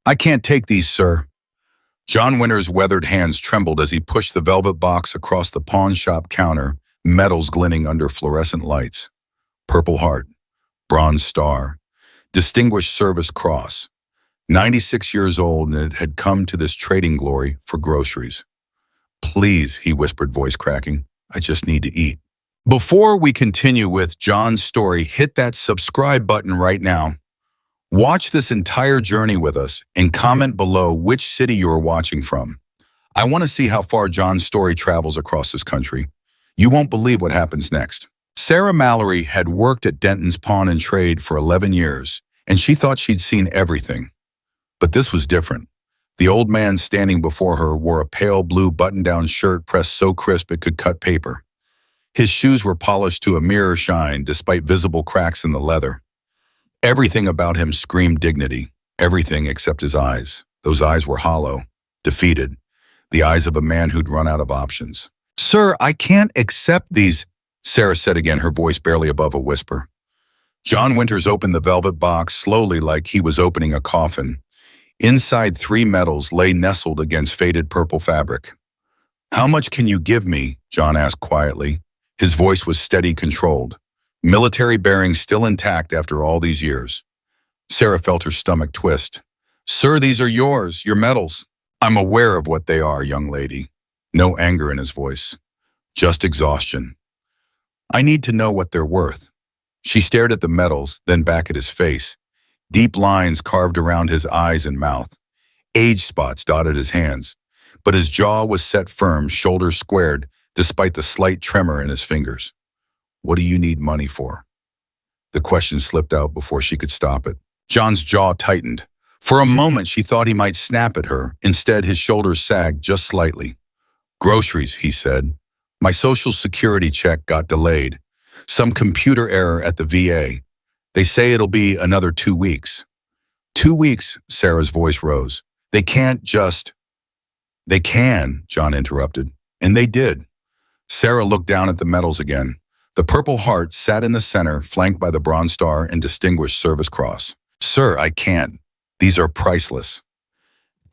I can't take these, sir. John Winter's weathered hands trembled as he pushed the velvet box across the pawn shop counter, metals glinting under fluorescent lights. Purple Heart, Bronze Star, Distinguished Service Cross. 96 years old, and it had come to this trading glory for groceries. Please, he whispered, voice cracking, I just need to eat. Before we continue with John's story, hit that subscribe button right now. Watch this entire journey with us and comment below which city you are watching from. I want to see how far John's story travels across this country. You won't believe what happens next. Sarah Mallory had worked at Denton's Pawn and Trade for 11 years, and she thought she'd seen everything. But this was different. The old man standing before her wore a pale blue button-down shirt pressed so crisp it could cut paper. His shoes were polished to a mirror shine despite visible cracks in the leather. Everything about him screamed dignity, everything except his eyes. Those eyes were hollow, defeated, the eyes of a man who'd run out of options. Sir, I can't accept these, Sarah said again, her voice barely above a whisper. John Winters opened the velvet box slowly like he was opening a coffin. Inside 3 medals lay nestled against faded purple fabric. How much can you give me? John asked quietly. His voice was steady, controlled. Military bearings still intact after all these years. Sarah felt her stomach twist. Sir, these are yours, your medals. I'm aware of what they are, young lady. No anger in his voice. Just exhaustion. I need to know what they're worth. She stared at the medals, then back at his face. Deep lines carved around his eyes and mouth. Age spots dotted his hands. But his jaw was set firm, shoulders squared, despite the slight tremor in his fingers. What do you need money for? The question slipped out before she could stop it. John's jaw tightened. For a moment, she thought he might snap at her. Instead, his shoulders sagged just slightly. Groceries, he said. My Social Security check got delayed. Some computer error at the VA. They say it'll be another 2 weeks. 2 weeks, Sarah's voice rose. They can't just... They can, John interrupted. And they did. Sarah looked down at the medals again. The Purple Heart sat in the center, flanked by the Bronze Star and Distinguished Service Cross. Sir, I can't. These are priceless.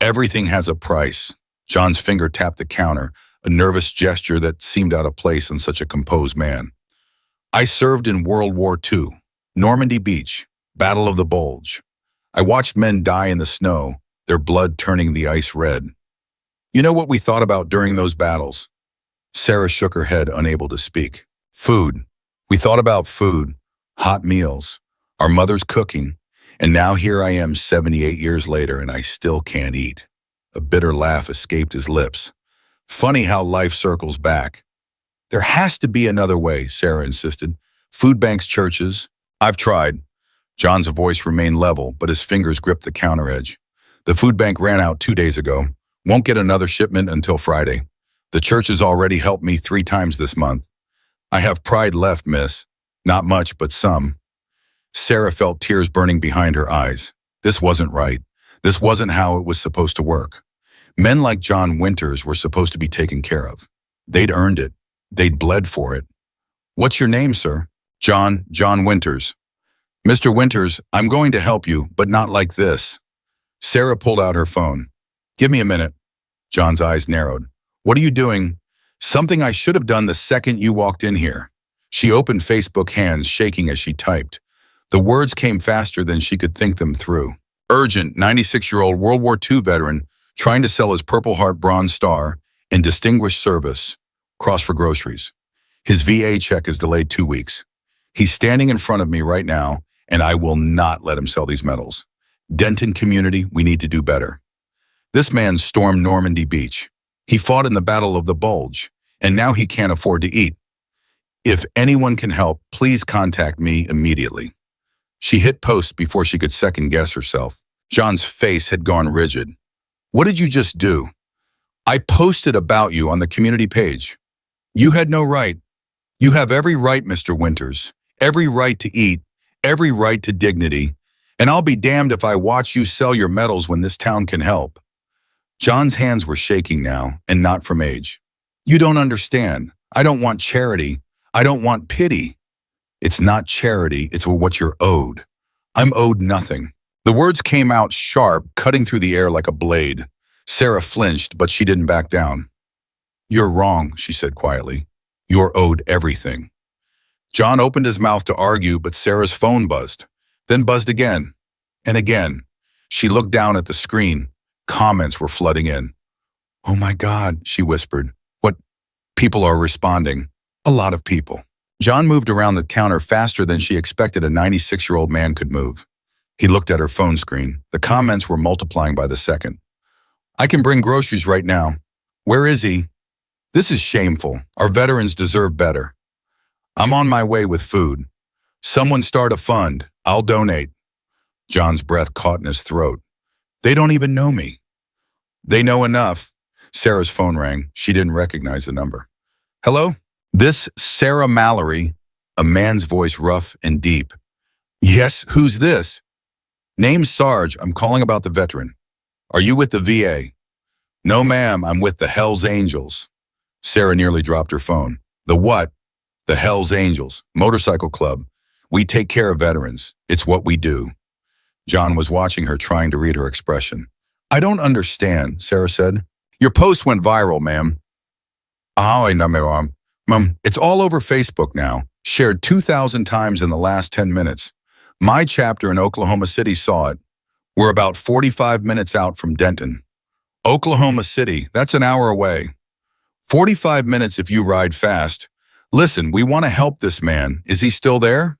Everything has a price. John's finger tapped the counter, a nervous gesture that seemed out of place in such a composed man. I served in World War II, Normandy Beach, Battle of the Bulge. I watched men die in the snow, their blood turning the ice red. You know what we thought about during those battles? Sarah shook her head, unable to speak. Food. We thought about food, hot meals, our mother's cooking, and now here I am 78 years later and I still can't eat. A bitter laugh escaped his lips. Funny how life circles back. There has to be another way, Sarah insisted. Food banks, churches. I've tried. John's voice remained level, but his fingers gripped the counter edge. The food bank ran out 2 days ago. Won't get another shipment until Friday. The church has already helped me 3 times this month. I have pride left, miss. Not much, but some. Sarah felt tears burning behind her eyes. This wasn't right. This wasn't how it was supposed to work. Men like John Winters were supposed to be taken care of. They'd earned it. They'd bled for it. What's your name, sir? John Winters. Mr. Winters, I'm going to help you, but not like this. Sarah pulled out her phone. Give me a minute. John's eyes narrowed. What are you doing? Something I should have done the second you walked in here. She opened Facebook, hands shaking as she typed. The words came faster than she could think them through. Urgent, 96-year-old World War II veteran trying to sell his Purple Heart Bronze Star and Distinguished Service Cross for groceries. His VA check is delayed 2 weeks. He's standing in front of me right now, and I will not let him sell these medals. Denton community, we need to do better. This man stormed Normandy Beach. He fought in the Battle of the Bulge, and now he can't afford to eat. If anyone can help, please contact me immediately. She hit post before she could second-guess herself. John's face had gone rigid. What did you just do? I posted about you on the community page. You had no right. You have every right, Mr. Winters. Every right to eat, every right to dignity, and I'll be damned if I watch you sell your medals when this town can help. John's hands were shaking now, and not from age. You don't understand. I don't want charity. I don't want pity. It's not charity, it's what you're owed. I'm owed nothing. The words came out sharp, cutting through the air like a blade. Sarah flinched, but she didn't back down. "You're wrong," she said quietly. "You're owed everything." John opened his mouth to argue, but Sarah's phone buzzed, then buzzed again and again. She looked down at the screen. Comments were flooding in. "Oh my God," she whispered. "What? People are responding. A lot of people." John moved around the counter faster than she expected a 96-year-old man could move. He looked at her phone screen. The comments were multiplying by the second. "I can bring groceries right now. Where is he? This is shameful. Our veterans deserve better. I'm on my way with food. Someone start a fund. I'll donate." John's breath caught in his throat. "They don't even know me." "They know enough." Sarah's phone rang. She didn't recognize the number. "Hello? This Sarah Mallory," a man's voice rough and deep. "Yes, who's this?" "Name's Sarge. I'm calling about the veteran." "Are you with the VA?" "No, ma'am, I'm with the Hells Angels." Sarah nearly dropped her phone. "The what?" "The Hells Angels, motorcycle club. We take care of veterans. It's what we do." John was watching her, trying to read her expression. "I don't understand," Sarah said. "Your post went viral, ma'am." "Oh, I know, ma'am. Ma'am, it's all over Facebook now, shared 2,000 times in the last 10 minutes. My chapter in Oklahoma City saw it. We're about 45 minutes out from Denton." "Oklahoma City, that's an hour away." 45 minutes if you ride fast. Listen, we want to help this man. Is he still there?"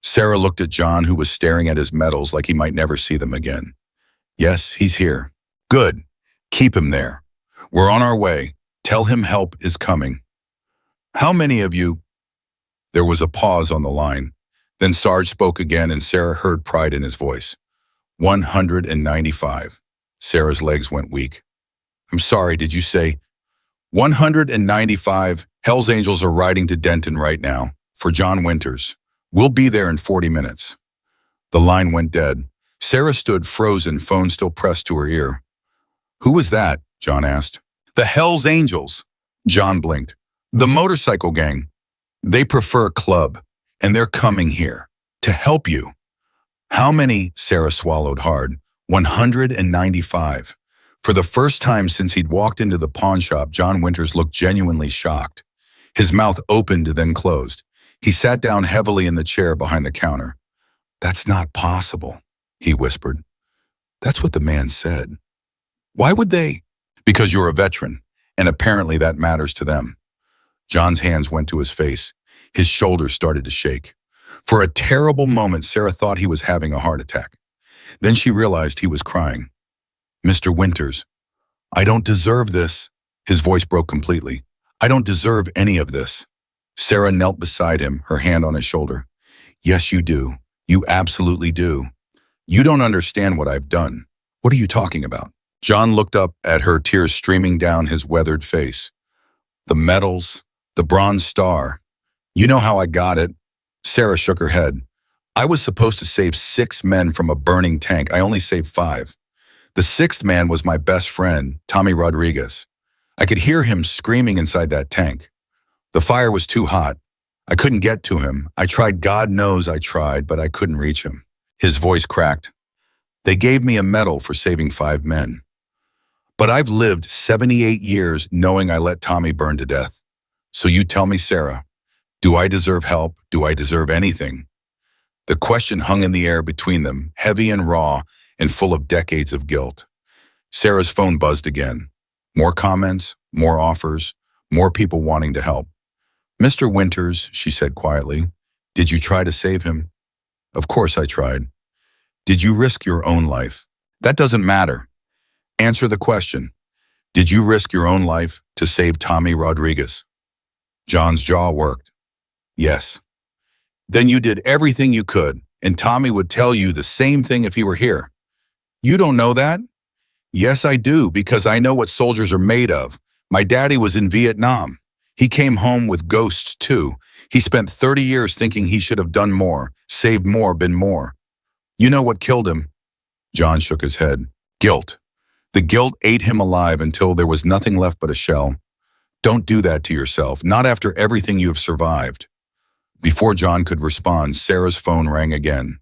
Sarah looked at John, who was staring at his medals like he might never see them again. "Yes, he's here." "Good. Keep him there. We're on our way. Tell him help is coming." "How many of you?" There was a pause on the line. Then Sarge spoke again, and Sarah heard pride in his voice. 195. Sarah's legs went weak. "I'm sorry, did you say?" 195. Hells Angels are riding to Denton right now, for John Winters. We'll be there in 40 minutes. The line went dead. Sarah stood frozen, phone still pressed to her ear. "Who was that?" John asked. "The Hells Angels." John blinked. "The motorcycle gang. They prefer club, and they're coming here to help you." "How many?" Sarah swallowed hard. 195. For the first time since he'd walked into the pawn shop, John Winters looked genuinely shocked. His mouth opened, then closed. He sat down heavily in the chair behind the counter. "That's not possible," he whispered. "That's what the man said." "Why would they?" "Because you're a veteran, and apparently that matters to them." John's hands went to his face. His shoulders started to shake. For a terrible moment, Sarah thought he was having a heart attack. Then she realized he was crying. "Mr. Winters, I don't deserve this." His voice broke completely. "I don't deserve any of this." Sarah knelt beside him, her hand on his shoulder. "Yes, you do. You absolutely do. You don't understand what I've done." "What are you talking about?" John looked up at her, tears streaming down his weathered face. "The medals, the Bronze Star. You know how I got it." Sarah shook her head. "I was supposed to save 6 men from a burning tank. I only saved 5. The 6th man was my best friend, Tommy Rodriguez. I could hear him screaming inside that tank. The fire was too hot. I couldn't get to him. I tried, God knows I tried, but I couldn't reach him." His voice cracked. "They gave me a medal for saving 5 men. But I've lived 78 years knowing I let Tommy burn to death. So you tell me, Sarah, do I deserve help? Do I deserve anything?" The question hung in the air between them, heavy and raw and full of decades of guilt. Sarah's phone buzzed again. More comments, more offers, more people wanting to help. "Mr. Winters," she said quietly, "did you try to save him?" "Of course I tried." "Did you risk your own life?" "That doesn't matter. Answer the question. Did you risk your own life to save Tommy Rodriguez?" John's jaw worked. "Yes." "Then you did everything you could, and Tommy would tell you the same thing if he were here." "You don't know that?" "Yes, I do, because I know what soldiers are made of. My daddy was in Vietnam. He came home with ghosts too. He spent 30 years thinking he should have done more, saved more, been more. You know what killed him?" John shook his head. "Guilt. The guilt ate him alive until there was nothing left but a shell. Don't do that to yourself, not after everything you have survived." Before John could respond, Sarah's phone rang again.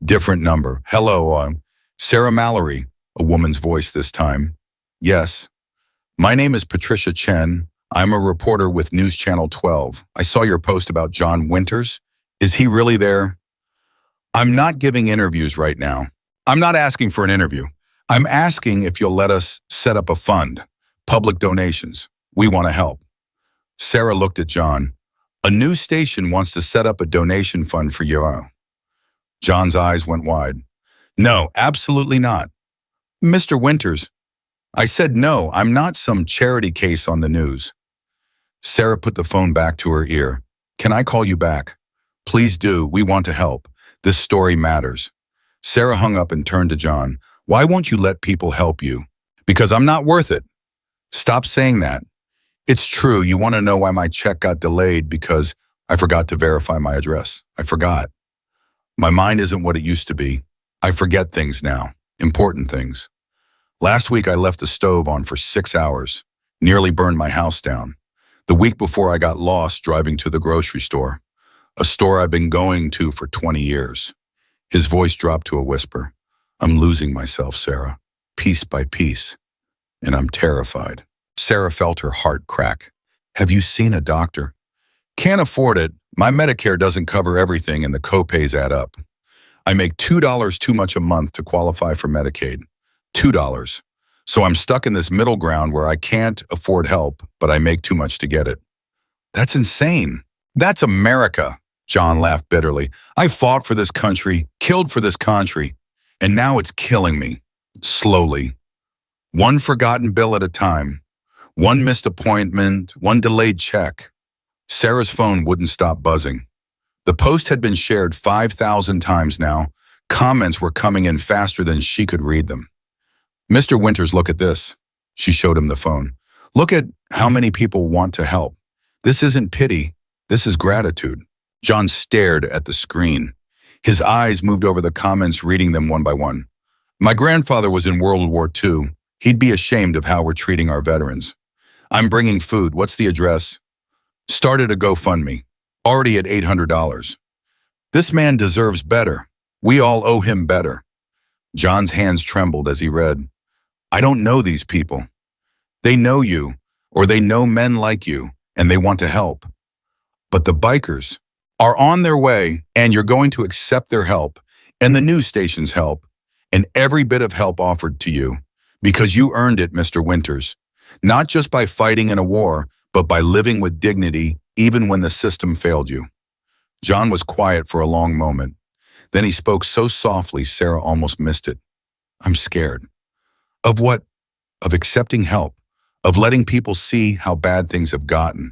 Different number. Hello, Sarah Mallory, a woman's voice this time. Yes. My name is Patricia Chen. I'm a reporter with News Channel 12. I saw your post about John Winters. Is he really there? I'm not giving interviews right now. I'm not asking for an interview. I'm asking if you'll let us set up a fund. Public donations. We want to help. Sarah looked at John. A news station wants to set up a donation fund for you. John's eyes went wide. No, absolutely not. Mr. Winters, I said no, I'm not some charity case on the news. Sarah put the phone back to her ear. Can I call you back? Please do, we want to help. This story matters. Sarah hung up and turned to John. Why won't you let people help you? Because I'm not worth it. Stop saying that. It's true, you want to know why my check got delayed because I forgot to verify my address. I forgot. My mind isn't what it used to be. I forget things now, important things. Last week I left the stove on for 6 hours, nearly burned my house down. The week before I got lost driving to the grocery store, a store I've been going to for 20 years. His voice dropped to a whisper. I'm losing myself, Sarah, piece by piece, and I'm terrified. Sarah felt her heart crack. Have you seen a doctor? Can't afford it. My Medicare doesn't cover everything and the copays add up. I make $2 too much a month to qualify for Medicaid. $2. So I'm stuck in this middle ground where I can't afford help, but I make too much to get it. That's insane. That's America. John laughed bitterly. I fought for this country, killed for this country, and now it's killing me. Slowly. One forgotten bill at a time. One missed appointment, one delayed check. Sarah's phone wouldn't stop buzzing. The post had been shared 5,000 times now. Comments were coming in faster than she could read them. Mr. Winters, look at this. She showed him the phone. Look at how many people want to help. This isn't pity. This is gratitude. John stared at the screen. His eyes moved over the comments, reading them one by one. My grandfather was in World War II. He'd be ashamed of how we're treating our veterans. I'm bringing food. What's the address? Started a GoFundMe. Already at $800. This man deserves better. We all owe him better. John's hands trembled as he read. I don't know these people. They know you, or they know men like you, and they want to help. But the bikers are on their way, and you're going to accept their help, and the news station's help, and every bit of help offered to you, because you earned it, Mr. Winters. Not just by fighting in a war, but by living with dignity even when the system failed you. John was quiet for a long moment. Then he spoke so softly Sarah almost missed it. I'm scared. Of what? Of accepting help. Of letting people see how bad things have gotten.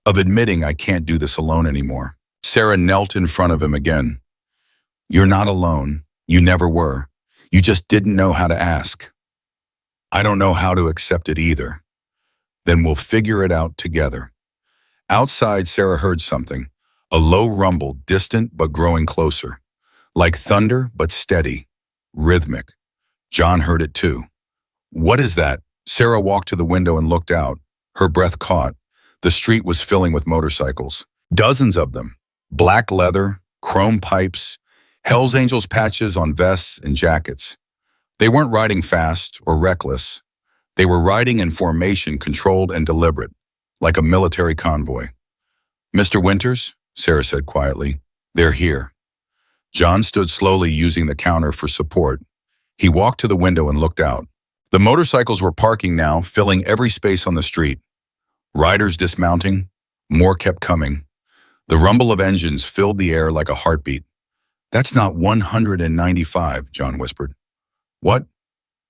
Of admitting I can't do this alone anymore. Sarah knelt in front of him again. You're not alone. You never were. You just didn't know how to ask. I don't know how to accept it either. Then we'll figure it out together. Outside, Sarah heard something. A low rumble, distant but growing closer. Like thunder, but steady. Rhythmic. John heard it too. What is that? Sarah walked to the window and looked out. Her breath caught. The street was filling with motorcycles. Dozens of them. Black leather, chrome pipes, Hell's Angels patches on vests and jackets. They weren't riding fast or reckless. They were riding in formation, controlled and deliberate, like a military convoy. Mr. Winters, Sarah said quietly, they're here. John stood slowly, using the counter for support. He walked to the window and looked out. The motorcycles were parking now, filling every space on the street. Riders dismounting, more kept coming. The rumble of engines filled the air like a heartbeat. That's not 195, John whispered. What?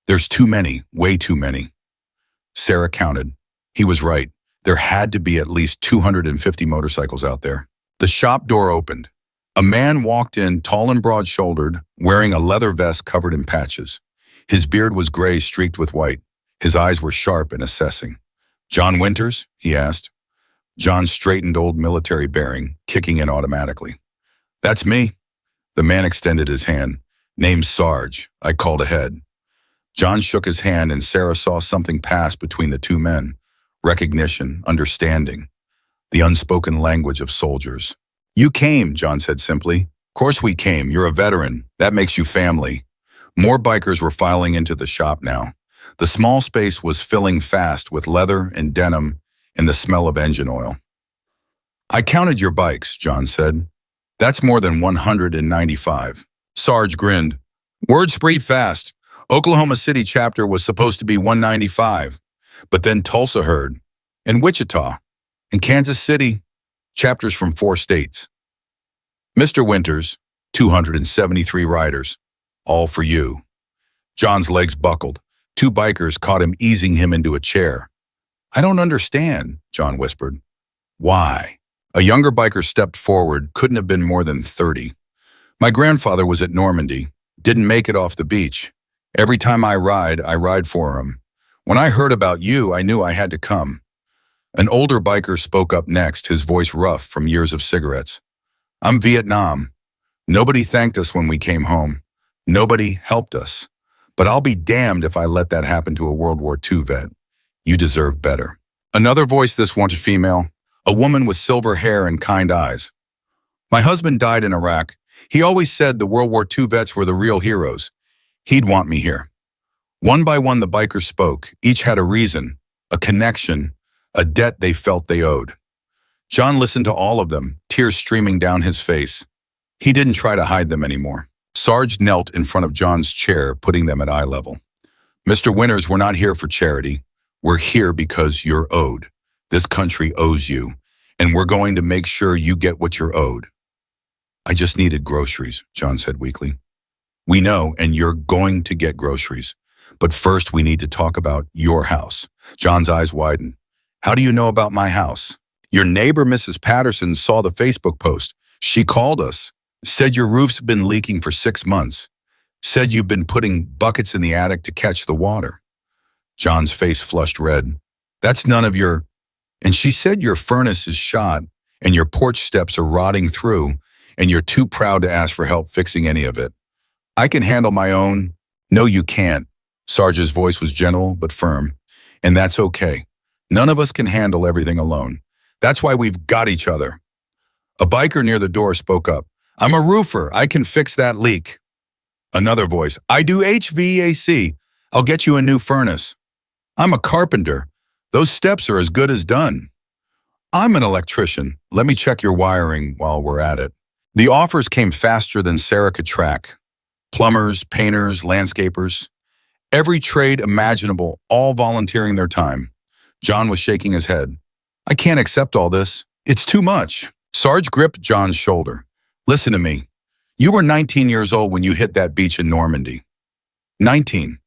There's too many, way too many. Sarah counted. He was right. There had to be at least 250 motorcycles out there. The shop door opened. A man walked in, tall and broad-shouldered, wearing a leather vest covered in patches. His beard was gray, streaked with white. His eyes were sharp and assessing. John Winters? He asked. John straightened, old military bearing, kicking in automatically. That's me. The man extended his hand. Name's Sarge. I called ahead. John shook his hand and Sarah saw something pass between the two men. Recognition, understanding. The unspoken language of soldiers. You came, John said simply. Of course we came. You're a veteran. That makes you family. More bikers were filing into the shop now. The small space was filling fast with leather and denim and the smell of engine oil. I counted your bikes, John said. That's more than 195. Sarge grinned. Word spread fast. Oklahoma City chapter was supposed to be 195, but then Tulsa heard, and Wichita, and Kansas City, chapters from 4 states. Mr. Winters, 273 riders, all for you. John's legs buckled. 2 bikers caught him easing him into a chair. I don't understand, John whispered. Why? A younger biker stepped forward, couldn't have been more than 30. My grandfather was at Normandy, didn't make it off the beach. Every time I ride for him. When I heard about you, I knew I had to come. An older biker spoke up next, his voice rough from years of cigarettes. I'm Vietnam. Nobody thanked us when we came home. Nobody helped us. But I'll be damned if I let that happen to a World War II vet. You deserve better. Another voice, this one female, a woman with silver hair and kind eyes. My husband died in Iraq. He always said the World War II vets were the real heroes. He'd want me here. One by one, the bikers spoke. Each had a reason, a connection, a debt they felt they owed. John listened to all of them, tears streaming down his face. He didn't try to hide them anymore. Sarge knelt in front of John's chair, putting them at eye level. Mr. Winters, we're not here for charity. We're here because you're owed. This country owes you, and we're going to make sure you get what you're owed. I just needed groceries, John said weakly. We know, and you're going to get groceries. But first, we need to talk about your house. John's eyes widened. How do you know about my house? Your neighbor, Mrs. Patterson, saw the Facebook post. She called us, said your roof's been leaking for 6 months, said you've been putting buckets in the attic to catch the water. John's face flushed red. That's none of your... And she said your furnace is shot and your porch steps are rotting through and you're too proud to ask for help fixing any of it. I can handle my own. No, you can't. Sarge's voice was gentle but firm. And that's okay. None of us can handle everything alone. That's why we've got each other. A biker near the door spoke up. I'm a roofer. I can fix that leak. Another voice. I do HVAC. I'll get you a new furnace. I'm a carpenter. Those steps are as good as done. I'm an electrician. Let me check your wiring while we're at it. The offers came faster than Sarah could track. Plumbers, painters, landscapers. Every trade imaginable, all volunteering their time. John was shaking his head. I can't accept all this. It's too much. Sarge gripped John's shoulder. Listen to me. You were 19 years old when you hit that beach in Normandy. 19.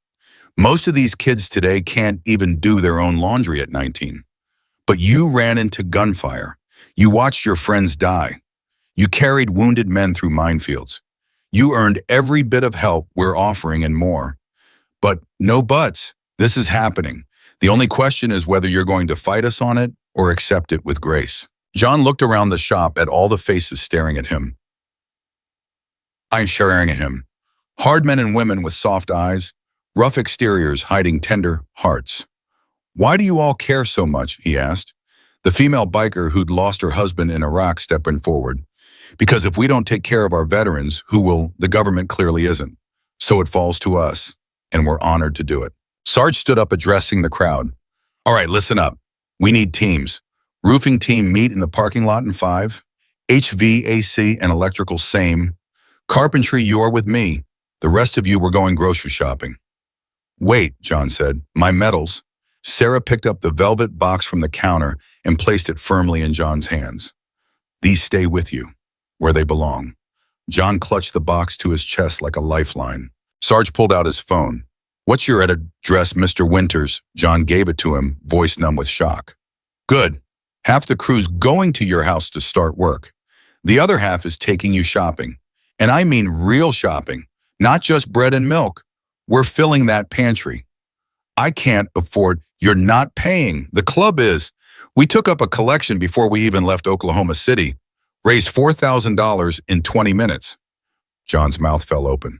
Most of these kids today can't even do their own laundry at 19. But you ran into gunfire. You watched your friends die. You carried wounded men through minefields. You earned every bit of help we're offering and more. But no buts. This is happening. The only question is whether you're going to fight us on it or accept it with grace. John looked around the shop at all the faces staring at him. I'm staring at him. Hard men and women with soft eyes, rough exteriors hiding tender hearts. Why do you all care so much? He asked. The female biker who'd lost her husband in Iraq stepped forward. Because if we don't take care of our veterans, who will? The government clearly isn't. So it falls to us, and we're honored to do it. Sarge stood up addressing the crowd. All right, listen up. We need teams. Roofing team meet in the parking lot in 5. HVAC and electrical same. Carpentry, you're with me. The rest of you were going grocery shopping. Wait, John said. My medals. Sarah picked up the velvet box from the counter and placed it firmly in John's hands. These stay with you, where they belong. John clutched the box to his chest like a lifeline. Sarge pulled out his phone. What's your address, Mr. Winters? John gave it to him, voice numb with shock. Good. Half the crew's going to your house to start work. The other half is taking you shopping. And I mean real shopping, not just bread and milk. We're filling that pantry. I can't afford. You're not paying. The club is. We took up a collection before we even left Oklahoma City. Raised $4,000 in 20 minutes. John's mouth fell open.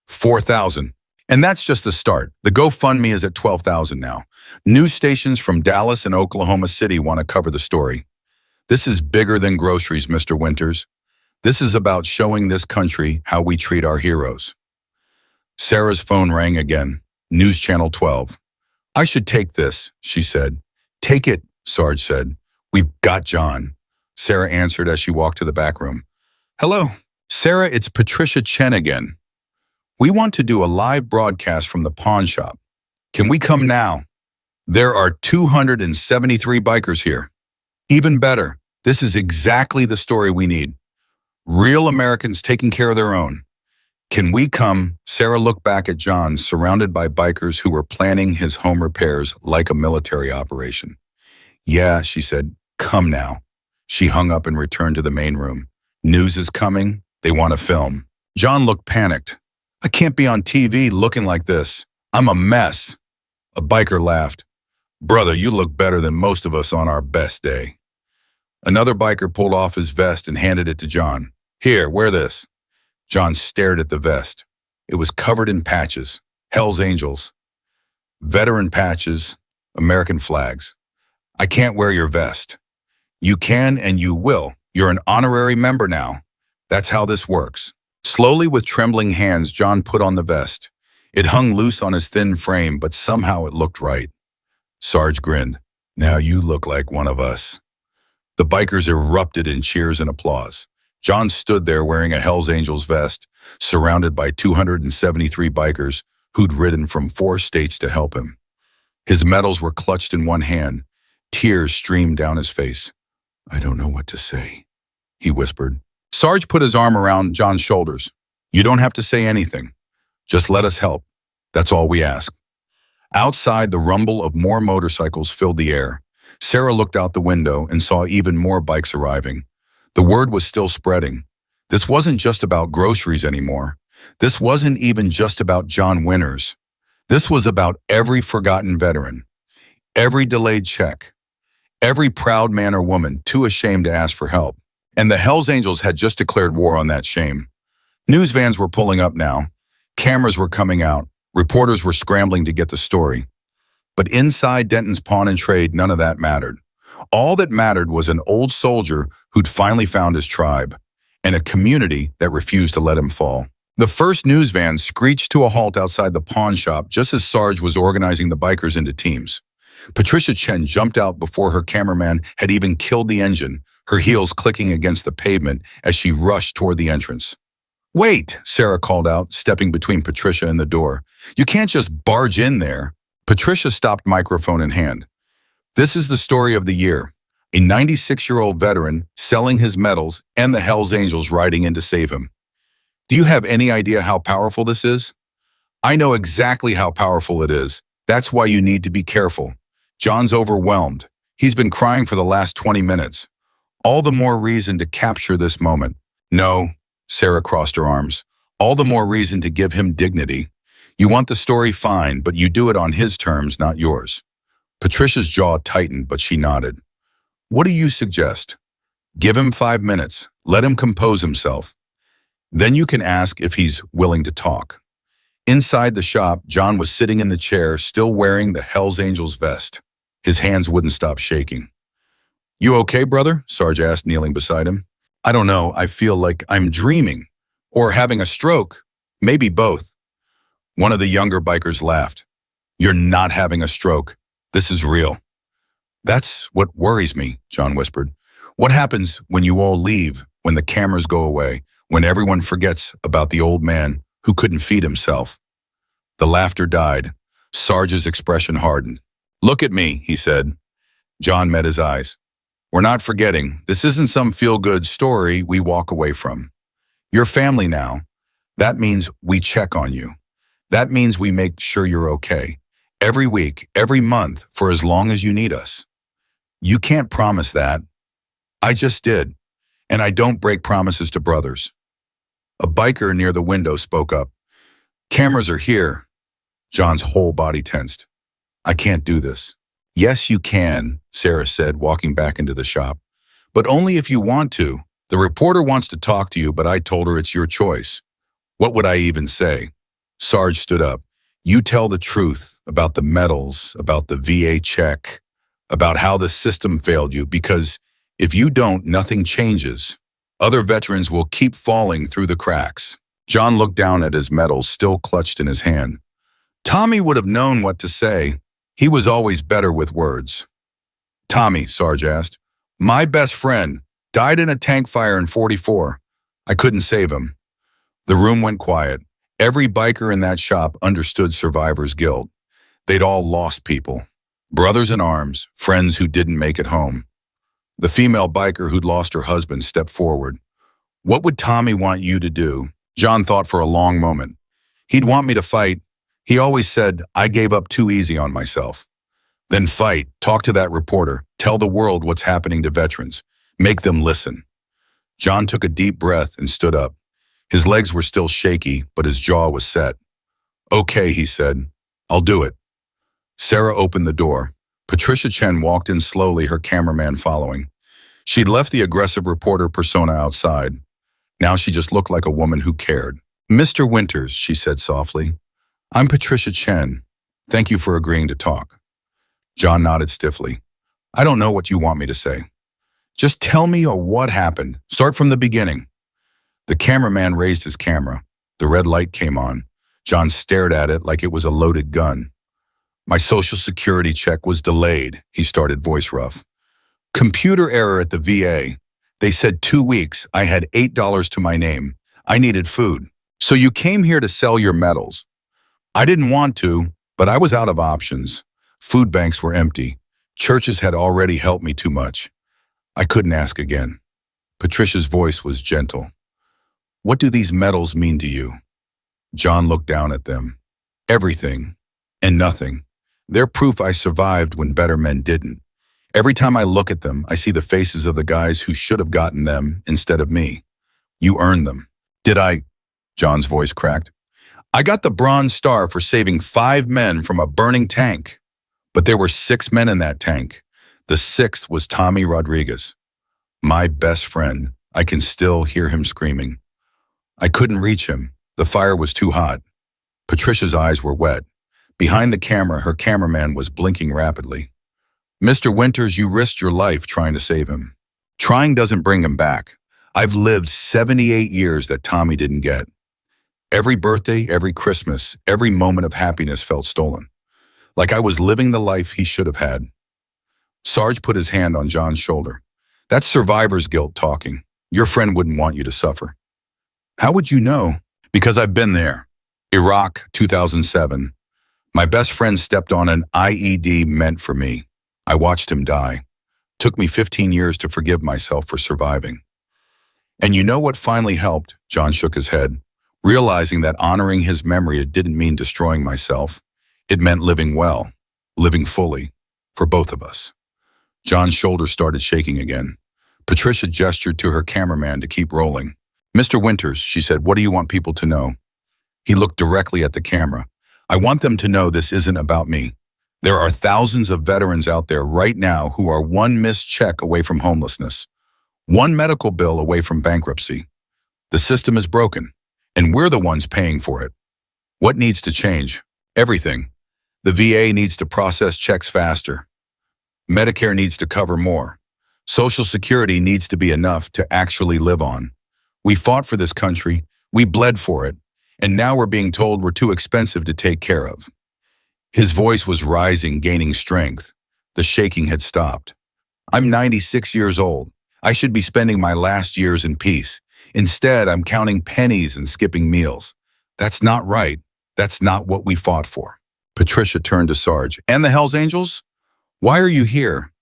4,000. And that's just the start. The GoFundMe is at 12,000 now. News stations from Dallas and Oklahoma City want to cover the story. This is bigger than groceries, Mr. Winters. This is about showing this country how we treat our heroes. Sarah's phone rang again. News Channel 12. I should take this, she said. Take it, Sarge said. We've got John. Sarah answered as she walked to the back room. Hello. Sarah, it's Patricia Chen again. We want to do a live broadcast from the pawn shop. Can we come now? There are 273 bikers here. Even better, this is exactly the story we need. Real Americans taking care of their own. Can we come? Sarah looked back at John, surrounded by bikers who were planning his home repairs like a military operation. Yeah, she said, come now. She hung up and returned to the main room. News is coming. They want to film. John looked panicked. I can't be on TV looking like this. I'm a mess. A biker laughed. Brother, you look better than most of us on our best day. Another biker pulled off his vest and handed it to John. Here, wear this. John stared at the vest. It was covered in patches, Hell's Angels, veteran patches, American flags. I can't wear your vest. You can and you will. You're an honorary member now. That's how this works. Slowly, with trembling hands, John put on the vest. It hung loose on his thin frame, but somehow it looked right. Sarge grinned. Now you look like one of us. The bikers erupted in cheers and applause. John stood there wearing a Hell's Angels vest, surrounded by 273 bikers who'd ridden from 4 states to help him. His medals were clutched in one hand. Tears streamed down his face. I don't know what to say, he whispered. Sarge put his arm around John's shoulders. You don't have to say anything. Just let us help. That's all we ask. Outside, the rumble of more motorcycles filled the air. Sarah looked out the window and saw even more bikes arriving. The word was still spreading. This wasn't just about groceries anymore. This wasn't even just about John Winters. This was about every forgotten veteran, every delayed check, every proud man or woman too ashamed to ask for help. And the Hells Angels had just declared war on that shame. News vans were pulling up now. Cameras were coming out. Reporters were scrambling to get the story. But inside Denton's Pawn and Trade, none of that mattered. All that mattered was an old soldier who'd finally found his tribe, and a community that refused to let him fall. The first news van screeched to a halt outside the pawn shop just as Sarge was organizing the bikers into teams. Patricia Chen jumped out before her cameraman had even killed the engine, her heels clicking against the pavement as she rushed toward the entrance. Wait, Sarah called out, stepping between Patricia and the door. You can't just barge in there. Patricia stopped, microphone in hand. This is the story of the year. A 96-year-old veteran selling his medals and the Hells Angels riding in to save him. Do you have any idea how powerful this is? I know exactly how powerful it is. That's why you need to be careful. John's overwhelmed. He's been crying for the last 20 minutes. All the more reason to capture this moment. No, Sarah crossed her arms. All the more reason to give him dignity. You want the story, fine, but you do it on his terms, not yours. Patricia's jaw tightened, but she nodded. What do you suggest? Give him 5 minutes. Let him compose himself. Then you can ask if he's willing to talk. Inside the shop, John was sitting in the chair, still wearing the Hells Angels vest. His hands wouldn't stop shaking. You okay, brother? Sarge asked, kneeling beside him. I don't know. I feel like I'm dreaming. Or having a stroke. Maybe both. One of the younger bikers laughed. You're not having a stroke. This is real. That's what worries me, John whispered. What happens when you all leave, when the cameras go away, when everyone forgets about the old man who couldn't feed himself? The laughter died. Sarge's expression hardened. Look at me, he said. John met his eyes. We're not forgetting. This isn't some feel-good story we walk away from. You're family now. That means we check on you. That means we make sure you're okay. Every week, every month, for as long as you need us. You can't promise that. I just did. And I don't break promises to brothers. A biker near the window spoke up. Cameras are here. John's whole body tensed. I can't do this. Yes, you can, Sarah said, walking back into the shop. But only if you want to. The reporter wants to talk to you, but I told her it's your choice. What would I even say? Sarge stood up. You tell the truth about the medals, about the VA check, about how the system failed you, because if you don't, nothing changes. Other veterans will keep falling through the cracks. John looked down at his medals still clutched in his hand. Tommy would have known what to say. He was always better with words. Tommy, Sarge asked. My best friend died in a tank fire in '44. I couldn't save him. The room went quiet. Every biker in that shop understood survivor's guilt. They'd all lost people. Brothers in arms, friends who didn't make it home. The female biker who'd lost her husband stepped forward. What would Tommy want you to do? John thought for a long moment. He'd want me to fight. He always said, I gave up too easy on myself. Then fight, talk to that reporter, tell the world what's happening to veterans. Make them listen. John took a deep breath and stood up. His legs were still shaky, but his jaw was set. Okay, he said. I'll do it. Sarah opened the door. Patricia Chen walked in slowly, her cameraman following. She'd left the aggressive reporter persona outside. Now she just looked like a woman who cared. Mr. Winters, she said softly. I'm Patricia Chen. Thank you for agreeing to talk. John nodded stiffly. I don't know what you want me to say. Just tell me what happened. Start from the beginning. The cameraman raised his camera. The red light came on. John stared at it like it was a loaded gun. My social security check was delayed, he started, voice rough. Computer error at the VA. They said 2 weeks. I had $8 to my name. I needed food. So you came here to sell your medals. I didn't want to, but I was out of options. Food banks were empty. Churches had already helped me too much. I couldn't ask again. Patricia's voice was gentle. What do these medals mean to you? John looked down at them. Everything and nothing. They're proof I survived when better men didn't. Every time I look at them, I see the faces of the guys who should have gotten them instead of me. You earned them. Did I? John's voice cracked. I got the Bronze Star for saving 5 men from a burning tank. But there were 6 men in that tank. The 6th was Tommy Rodriguez. My best friend. I can still hear him screaming. I couldn't reach him. The fire was too hot. Patricia's eyes were wet. Behind the camera, her cameraman was blinking rapidly. Mr. Winters, you risked your life trying to save him. Trying doesn't bring him back. I've lived 78 years that Tommy didn't get. Every birthday, every Christmas, every moment of happiness felt stolen. Like I was living the life he should have had. Sarge put his hand on John's shoulder. That's survivor's guilt talking. Your friend wouldn't want you to suffer. How would you know? Because I've been there. Iraq, 2007. My best friend stepped on an IED meant for me. I watched him die. Took me 15 years to forgive myself for surviving. And you know what finally helped? John shook his head, realizing that honoring his memory, it didn't mean destroying myself. It meant living well, living fully, for both of us. John's shoulders started shaking again. Patricia gestured to her cameraman to keep rolling. Mr. Winters, she said, what do you want people to know? He looked directly at the camera. I want them to know this isn't about me. There are thousands of veterans out there right now who are one missed check away from homelessness, one medical bill away from bankruptcy. The system is broken, and we're the ones paying for it. What needs to change? Everything. The VA needs to process checks faster. Medicare needs to cover more. Social Security needs to be enough to actually live on. We fought for this country, we bled for it, and now we're being told we're too expensive to take care of. His voice was rising, gaining strength. The shaking had stopped. I'm 96 years old. I should be spending my last years in peace. Instead, I'm counting pennies and skipping meals. That's not right. That's not what we fought for. Patricia turned to Sarge. And the Hells Angels? Why are you here?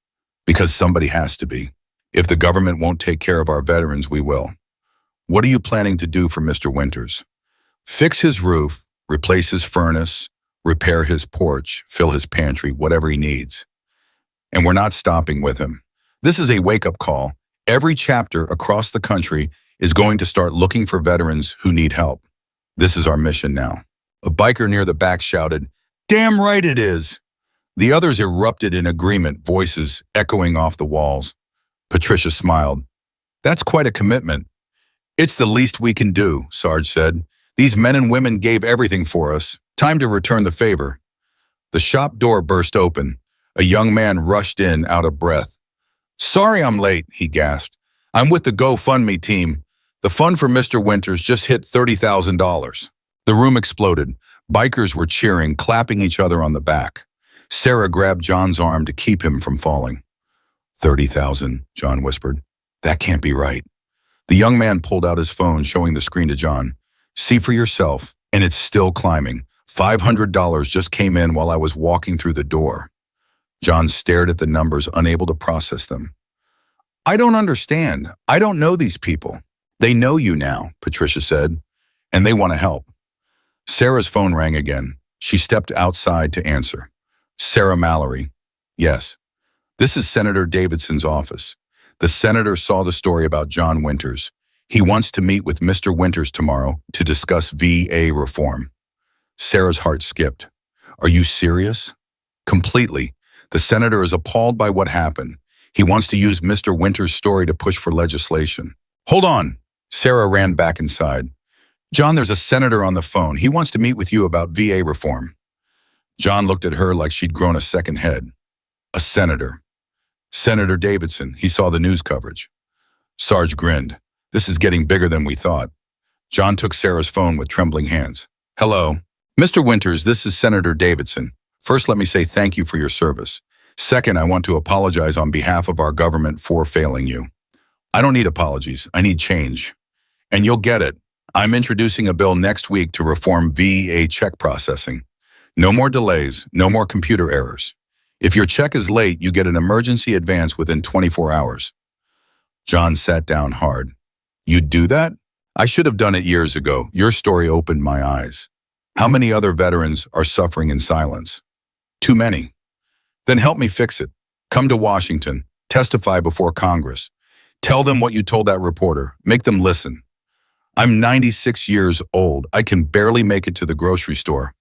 Because somebody has to be. If the government won't take care of our veterans, we will. What are you planning to do for Mr. Winters? Fix his roof, replace his furnace, repair his porch, fill his pantry, whatever he needs. And we're not stopping with him. This is a wake-up call. Every chapter across the country is going to start looking for veterans who need help. This is our mission now. A biker near the back shouted, "Damn right it is!" The others erupted in agreement, voices echoing off the walls. Patricia smiled. That's quite a commitment. It's the least we can do, Sarge said. These men and women gave everything for us. Time to return the favor. The shop door burst open. A young man rushed in, out of breath. Sorry I'm late, he gasped. I'm with the GoFundMe team. The fund for Mr. Winters just hit $30,000. The room exploded. Bikers were cheering, clapping each other on the back. Sarah grabbed John's arm to keep him from falling. 30,000, John whispered. That can't be right. The young man pulled out his phone, showing the screen to John. See for yourself, and it's still climbing. $500 just came in while I was walking through the door. John stared at the numbers, unable to process them. I don't understand. I don't know these people. They know you now, Patricia said, and they want to help. Sarah's phone rang again. She stepped outside to answer. Sarah Mallory. Yes. This is Senator Davidson's office. The senator saw the story about John Winters. He wants to meet with Mr. Winters tomorrow to discuss VA reform. Sarah's heart skipped. Are you serious? Completely. The senator is appalled by what happened. He wants to use Mr. Winters' story to push for legislation. Hold on. Sarah ran back inside. John, there's a senator on the phone. He wants to meet with you about VA reform. John looked at her like she'd grown a second head. A senator. Senator Davidson. He saw the news coverage. Sarge grinned. This is getting bigger than we thought. John took Sarah's phone with trembling hands. Hello. Mr. Winters, this is Senator Davidson. First, let me say thank you for your service. Second, I want to apologize on behalf of our government for failing you. I don't need apologies. I need change. And you'll get it. I'm introducing a bill next week to reform VA check processing. No more delays, no more computer errors. If your check is late, you get an emergency advance within 24 hours. John sat down hard. You'd do that? I should have done it years ago. Your story opened my eyes. How many other veterans are suffering in silence? Too many. Then help me fix it. Come to Washington. Testify before Congress. Tell them what you told that reporter. Make them listen. I'm 96 years old. I can barely make it to the grocery store.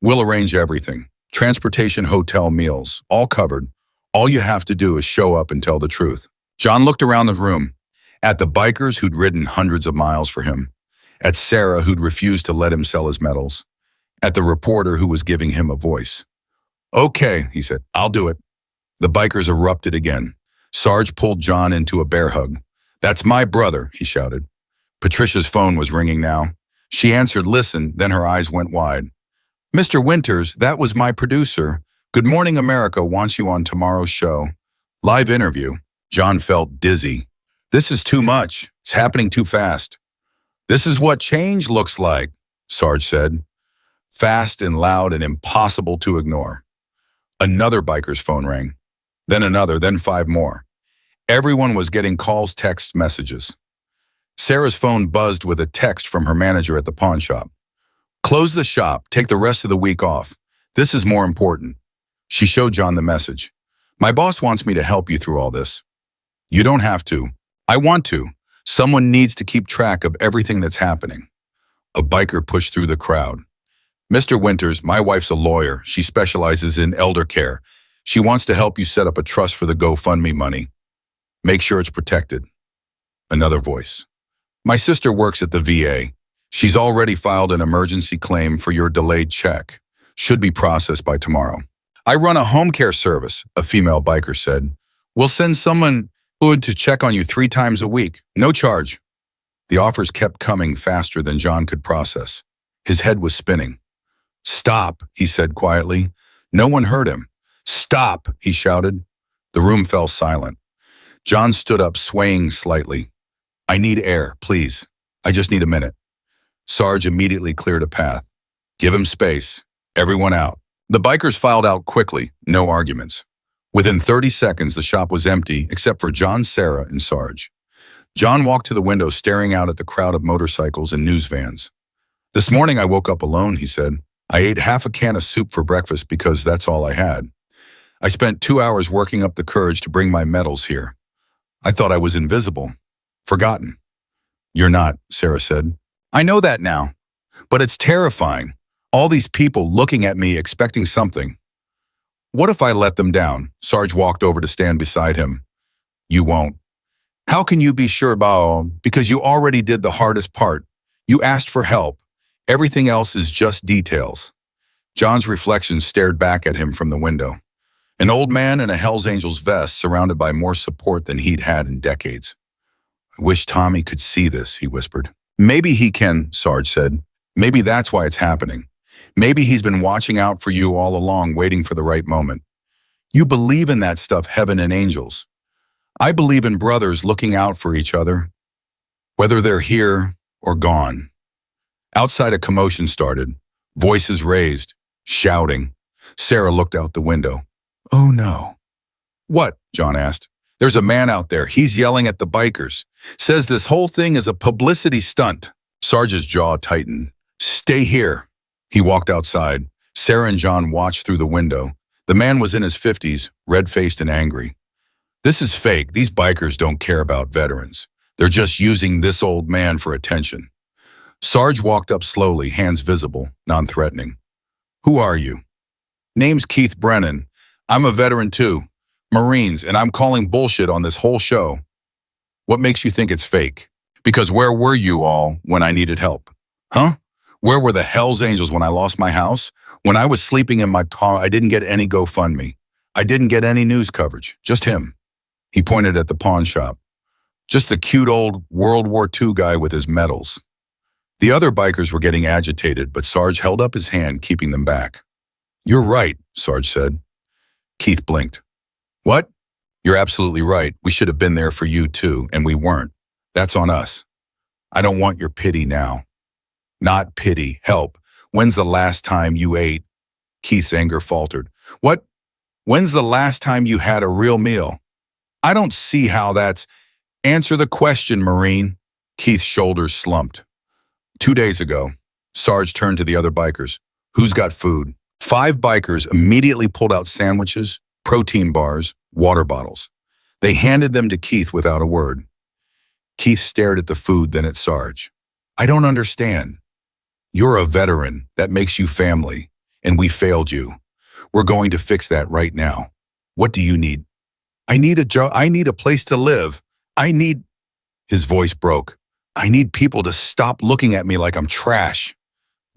We'll arrange everything. Transportation, hotel, meals, all covered. All you have to do is show up and tell the truth. John looked around the room. At the bikers who'd ridden hundreds of miles for him. At Sarah, who'd refused to let him sell his medals. At the reporter who was giving him a voice. Okay, he said, I'll do it. The bikers erupted again. Sarge pulled John into a bear hug. That's my brother, he shouted. Patricia's phone was ringing now. She answered, listen, then her eyes went wide. Mr. Winters, that was my producer. Good Morning America wants you on tomorrow's show. Live interview. John felt dizzy. This is too much. It's happening too fast. This is what change looks like, Sarge said. Fast and loud and impossible to ignore. Another biker's phone rang. Then another, then 5 more. Everyone was getting calls, texts, messages. Sarah's phone buzzed with a text from her manager at the pawn shop. Close the shop. Take the rest of the week off. This is more important. She showed John the message. My boss wants me to help you through all this. You don't have to. I want to. Someone needs to keep track of everything that's happening. A biker pushed through the crowd. Mr. Winters, my wife's a lawyer. She specializes in elder care. She wants to help you set up a trust for the GoFundMe money. Make sure it's protected. Another voice. My sister works at the VA. She's already filed an emergency claim for your delayed check. Should be processed by tomorrow. I run a home care service, a female biker said. We'll send someone good to check on you 3 times a week. No charge. The offers kept coming faster than John could process. His head was spinning. Stop, he said quietly. No one heard him. Stop, he shouted. The room fell silent. John stood up, swaying slightly. I need air, please. I just need a minute. Sarge immediately cleared a path. Give him space. Everyone out. The bikers filed out quickly, no arguments. Within 30 seconds, the shop was empty except for John, Sarah, and Sarge. John walked to the window, staring out at the crowd of motorcycles and news vans. This morning I woke up alone, he said. I ate half a can of soup for breakfast because that's all I had. I spent 2 hours working up the courage to bring my medals here. I thought I was invisible. Forgotten. You're not, Sarah said. I know that now. But it's terrifying. All these people looking at me expecting something. What if I let them down? Sarge walked over to stand beside him. You won't. How can you be sure about? Because you already did the hardest part. You asked for help. Everything else is just details. John's reflection stared back at him from the window. An old man in a Hell's Angels vest surrounded by more support than he'd had in decades. I wish Tommy could see this, he whispered. Maybe he can, Sarge said. Maybe that's why it's happening. Maybe he's been watching out for you all along, waiting for the right moment. You believe in that stuff, heaven and angels. I believe in brothers looking out for each other, whether they're here or gone. Outside, a commotion started, voices raised, shouting. Sarah looked out the window. Oh no. What? John asked. There's a man out there. He's yelling at the bikers. Says this whole thing is a publicity stunt. Sarge's jaw tightened. Stay here. He walked outside. Sarah and John watched through the window. The man was in his 50s, red-faced and angry. This is fake. These bikers don't care about veterans. They're just using this old man for attention. Sarge walked up slowly, hands visible, non-threatening. Who are you? Name's Keith Brennan. I'm a veteran too. Marines, and I'm calling bullshit on this whole show. What makes you think it's fake? Because where were you all when I needed help? Huh? Where were the Hells Angels when I lost my house? When I was sleeping in my car, I didn't get any GoFundMe. I didn't get any news coverage. Just him. He pointed at the pawn shop. Just the cute old World War II guy with his medals. The other bikers were getting agitated, but Sarge held up his hand, keeping them back. You're right, Sarge said. Keith blinked. What? You're absolutely right. We should have been there for you too, and we weren't. That's on us. I don't want your pity now. Not pity, help. When's the last time you ate? Keith's anger faltered. What? When's the last time you had a real meal? I don't see how that's... Answer the question, Marine. Keith's shoulders slumped. 2 days ago, Sarge turned to the other bikers. Who's got food? 5 bikers immediately pulled out sandwiches, protein bars, water bottles. They handed them to Keith without a word. Keith stared at the food, then at Sarge. I don't understand. You're a veteran. That makes you family. And we failed you. We're going to fix that right now. What do you need? I need a job. I need a place to live. I need... His voice broke. I need people to stop looking at me like I'm trash.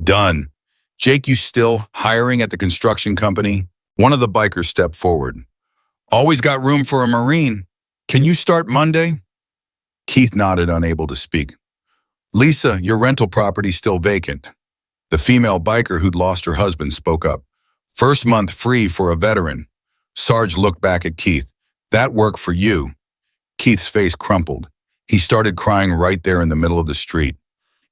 Done. Jake, you still hiring at the construction company? One of the bikers stepped forward. Always got room for a Marine. Can you start Monday? Keith nodded, unable to speak. Lisa, your rental property's still vacant. The female biker who'd lost her husband spoke up. First month free for a veteran. Sarge looked back at Keith. That worked for you. Keith's face crumpled. He started crying right there in the middle of the street.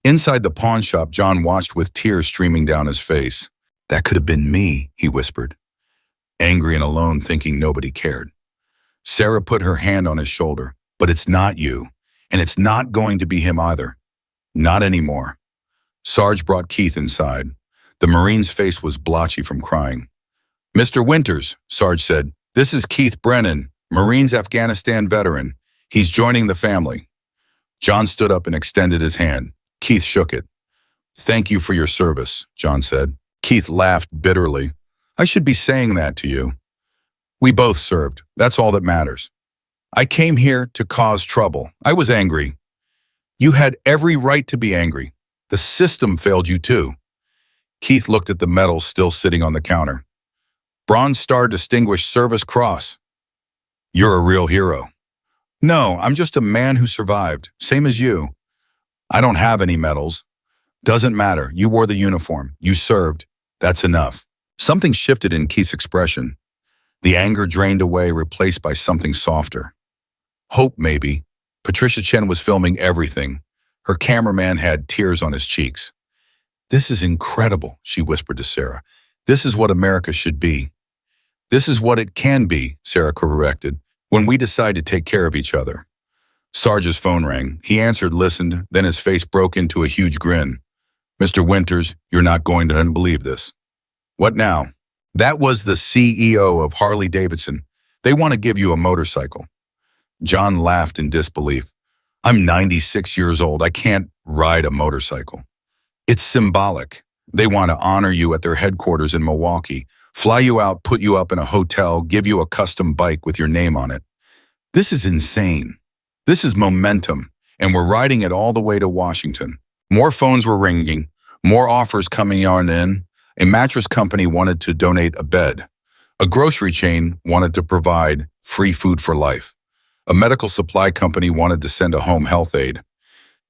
Inside the pawn shop, John watched with tears streaming down his face. That could have been me, he whispered, angry and alone, thinking nobody cared. Sarah put her hand on his shoulder. But it's not you, and it's not going to be him either. Not anymore. Sarge brought Keith inside. The Marine's face was blotchy from crying. Mr. Winters, Sarge said, this is Keith Brennan, Marines Afghanistan veteran. He's joining the family. John stood up and extended his hand. Keith shook it. Thank you for your service, John said. Keith laughed bitterly. I should be saying that to you. We both served. That's all that matters. I came here to cause trouble. I was angry. You had every right to be angry. The system failed you too. Keith looked at the medal still sitting on the counter. Bronze Star Distinguished Service Cross. You're a real hero. No, I'm just a man who survived, same as you. I don't have any medals. Doesn't matter. You wore the uniform. You served. That's enough. Something shifted in Keith's expression. The anger drained away, replaced by something softer. Hope, maybe. Patricia Chen was filming everything. Her cameraman had tears on his cheeks. This is incredible, she whispered to Sarah. This is what America should be. This is what it can be, Sarah corrected, when we decide to take care of each other. Sarge's phone rang. He answered, listened, then his face broke into a huge grin. Mr. Winters, you're not going to unbelieve this. What now? That was the CEO of Harley-Davidson. They want to give you a motorcycle. John laughed in disbelief. I'm 96 years old. I can't ride a motorcycle. It's symbolic. They want to honor you at their headquarters in Milwaukee, fly you out, put you up in a hotel, give you a custom bike with your name on it. This is insane. This is momentum, and we're riding it all the way to Washington. More phones were ringing, more offers coming on in. A mattress company wanted to donate a bed. A grocery chain wanted to provide free food for life. A medical supply company wanted to send a home health aide.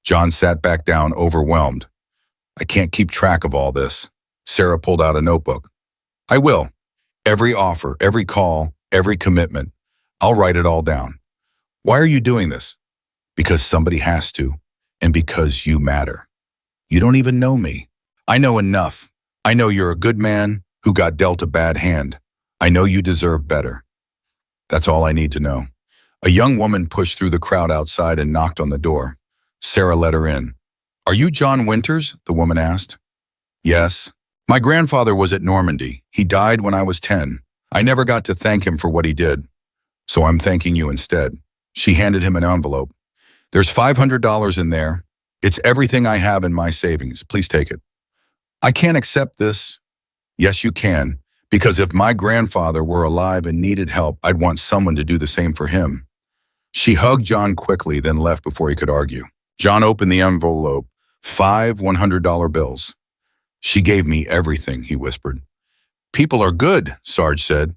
John sat back down, overwhelmed. I can't keep track of all this. Sarah pulled out a notebook. I will. Every offer, every call, every commitment. I'll write it all down. Why are you doing this? Because somebody has to, and because you matter. You don't even know me. I know enough. I know you're a good man who got dealt a bad hand. I know you deserve better. That's all I need to know. A young woman pushed through the crowd outside and knocked on the door. Sarah let her in. Are you John Winters? The woman asked. Yes. My grandfather was at Normandy. He died when I was 10. I never got to thank him for what he did. So I'm thanking you instead. She handed him an envelope. There's $500 in there. It's everything I have in my savings. Please take it. I can't accept this. Yes, you can. Because if my grandfather were alive and needed help, I'd want someone to do the same for him. She hugged John quickly, then left before he could argue. John opened the envelope. 5 $100 bills. She gave me everything, he whispered. People are good, Sarge said.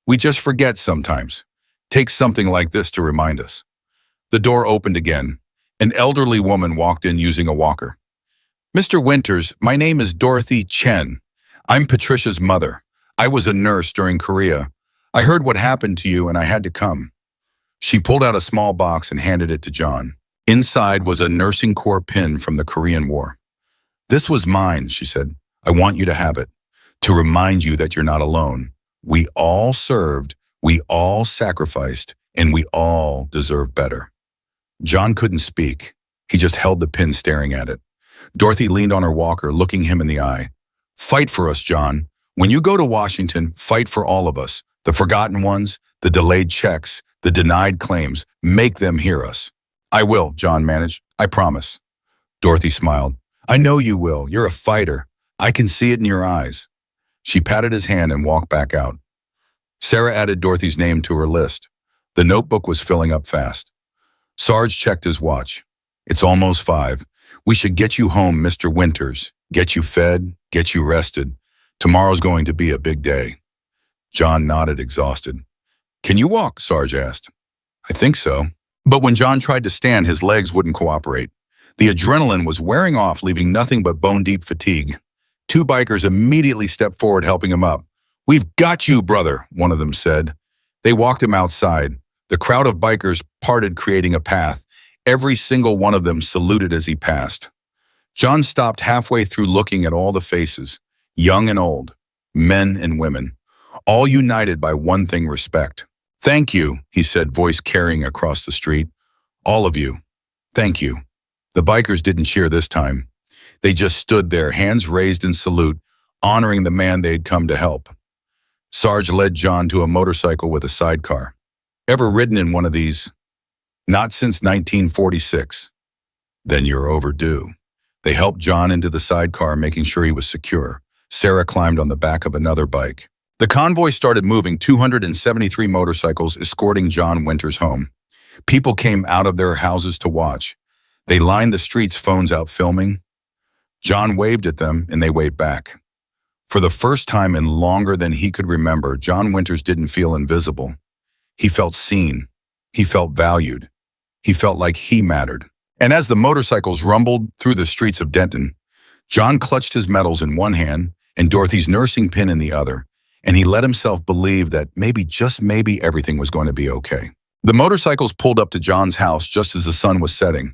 We just forget sometimes. Take something like this to remind us. The door opened again. An elderly woman walked in using a walker. Mr. Winters, my name is Dorothy Chen. I'm Patricia's mother. I was a nurse during Korea. I heard what happened to you and I had to come. She pulled out a small box and handed it to John. Inside was a nursing corps pin from the Korean War. This was mine, she said. I want you to have it, to remind you that you're not alone. We all served, we all sacrificed, and we all deserve better. John couldn't speak. He just held the pin staring at it. Dorothy leaned on her walker, looking him in the eye. Fight for us, John. When you go to Washington, fight for all of us. The forgotten ones, the delayed checks, the denied claims. Make them hear us. I will, John managed. I promise. Dorothy smiled. I know you will. You're a fighter. I can see it in your eyes. She patted his hand and walked back out. Sarah added Dorothy's name to her list. The notebook was filling up fast. Sarge checked his watch. It's almost 5. We should get you home, Mr. Winters. Get you fed, get you rested. Tomorrow's going to be a big day. John nodded, exhausted. Can you walk? Sarge asked. I think so. But when John tried to stand, his legs wouldn't cooperate. The adrenaline was wearing off, leaving nothing but bone-deep fatigue. 2 bikers immediately stepped forward, helping him up. We've got you, brother, one of them said. They walked him outside. The crowd of bikers parted, creating a path. Every single one of them saluted as he passed. John stopped halfway through, looking at all the faces, young and old, men and women, all united by one thing: respect. Thank you, he said, voice carrying across the street. All of you. Thank you. The bikers didn't cheer this time. They just stood there, hands raised in salute, honoring the man they'd come to help. Sarge led John to a motorcycle with a sidecar. Ever ridden in one of these? Not since 1946. Then you're overdue. They helped John into the sidecar, making sure he was secure. Sarah climbed on the back of another bike. The convoy started moving, 273 motorcycles escorting John Winters home. People came out of their houses to watch. They lined the streets, phones out filming. John waved at them and they waved back. For the first time in longer than he could remember, John Winters didn't feel invisible. He felt seen. He felt valued. He felt like he mattered. And as the motorcycles rumbled through the streets of Denton, John clutched his medals in one hand and Dorothy's nursing pin in the other, and he let himself believe that maybe, just maybe, everything was going to be okay. The motorcycles pulled up to John's house just as the sun was setting.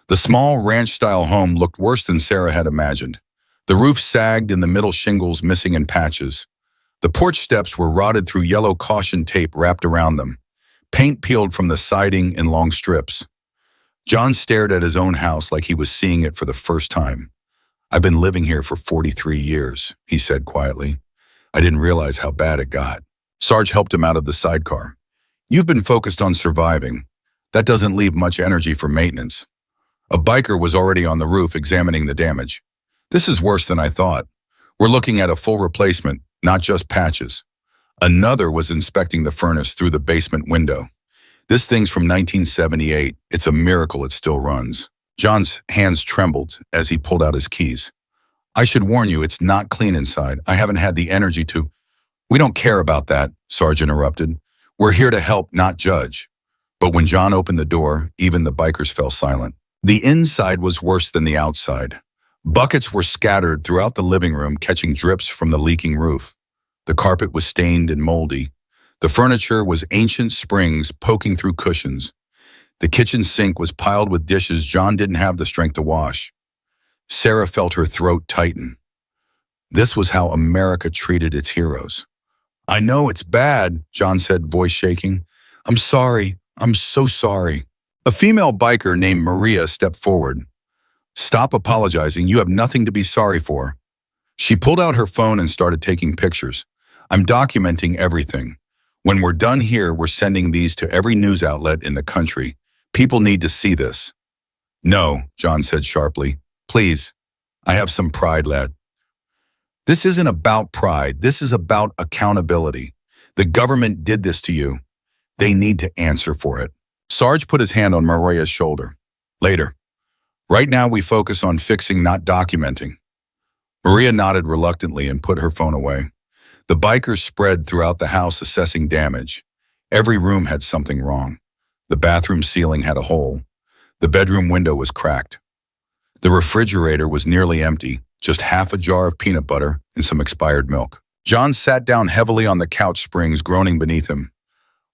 The small ranch-style home looked worse than Sarah had imagined. The roof sagged and the middle shingles missing in patches. The porch steps were rotted through yellow caution tape wrapped around them. Paint peeled from the siding in long strips. John stared at his own house like he was seeing it for the first time. I've been living here for 43 years, he said quietly. I didn't realize how bad it got. Sarge helped him out of the sidecar. You've been focused on surviving. That doesn't leave much energy for maintenance. A biker was already on the roof examining the damage. This is worse than I thought. We're looking at a full replacement, not just patches. Another was inspecting the furnace through the basement window. This thing's from 1978. It's a miracle it still runs. John's hands trembled as he pulled out his keys. I should warn you, it's not clean inside. I haven't had the energy to... We don't care about that, Sarge interrupted. We're here to help, not judge. But when John opened the door, even the bikers fell silent. The inside was worse than the outside. Buckets were scattered throughout the living room, catching drips from the leaking roof. The carpet was stained and moldy. The furniture was ancient springs poking through cushions. The kitchen sink was piled with dishes John didn't have the strength to wash. Sarah felt her throat tighten. This was how America treated its heroes. "I know it's bad," John said, voice shaking. "I'm sorry. I'm so sorry." A female biker named Maria stepped forward. "Stop apologizing. You have nothing to be sorry for." She pulled out her phone and started taking pictures. "I'm documenting everything. When we're done here, we're sending these to every news outlet in the country. People need to see this." "No," John said sharply. "Please. I have some pride, lad." "This isn't about pride. This is about accountability. The government did this to you. They need to answer for it." Sarge put his hand on Maria's shoulder. "Later. Right now we focus on fixing, not documenting." Maria nodded reluctantly and put her phone away. The bikers spread throughout the house assessing damage. Every room had something wrong. The bathroom ceiling had a hole. The bedroom window was cracked. The refrigerator was nearly empty, just half a jar of peanut butter and some expired milk. John sat down heavily on the couch springs, groaning beneath him.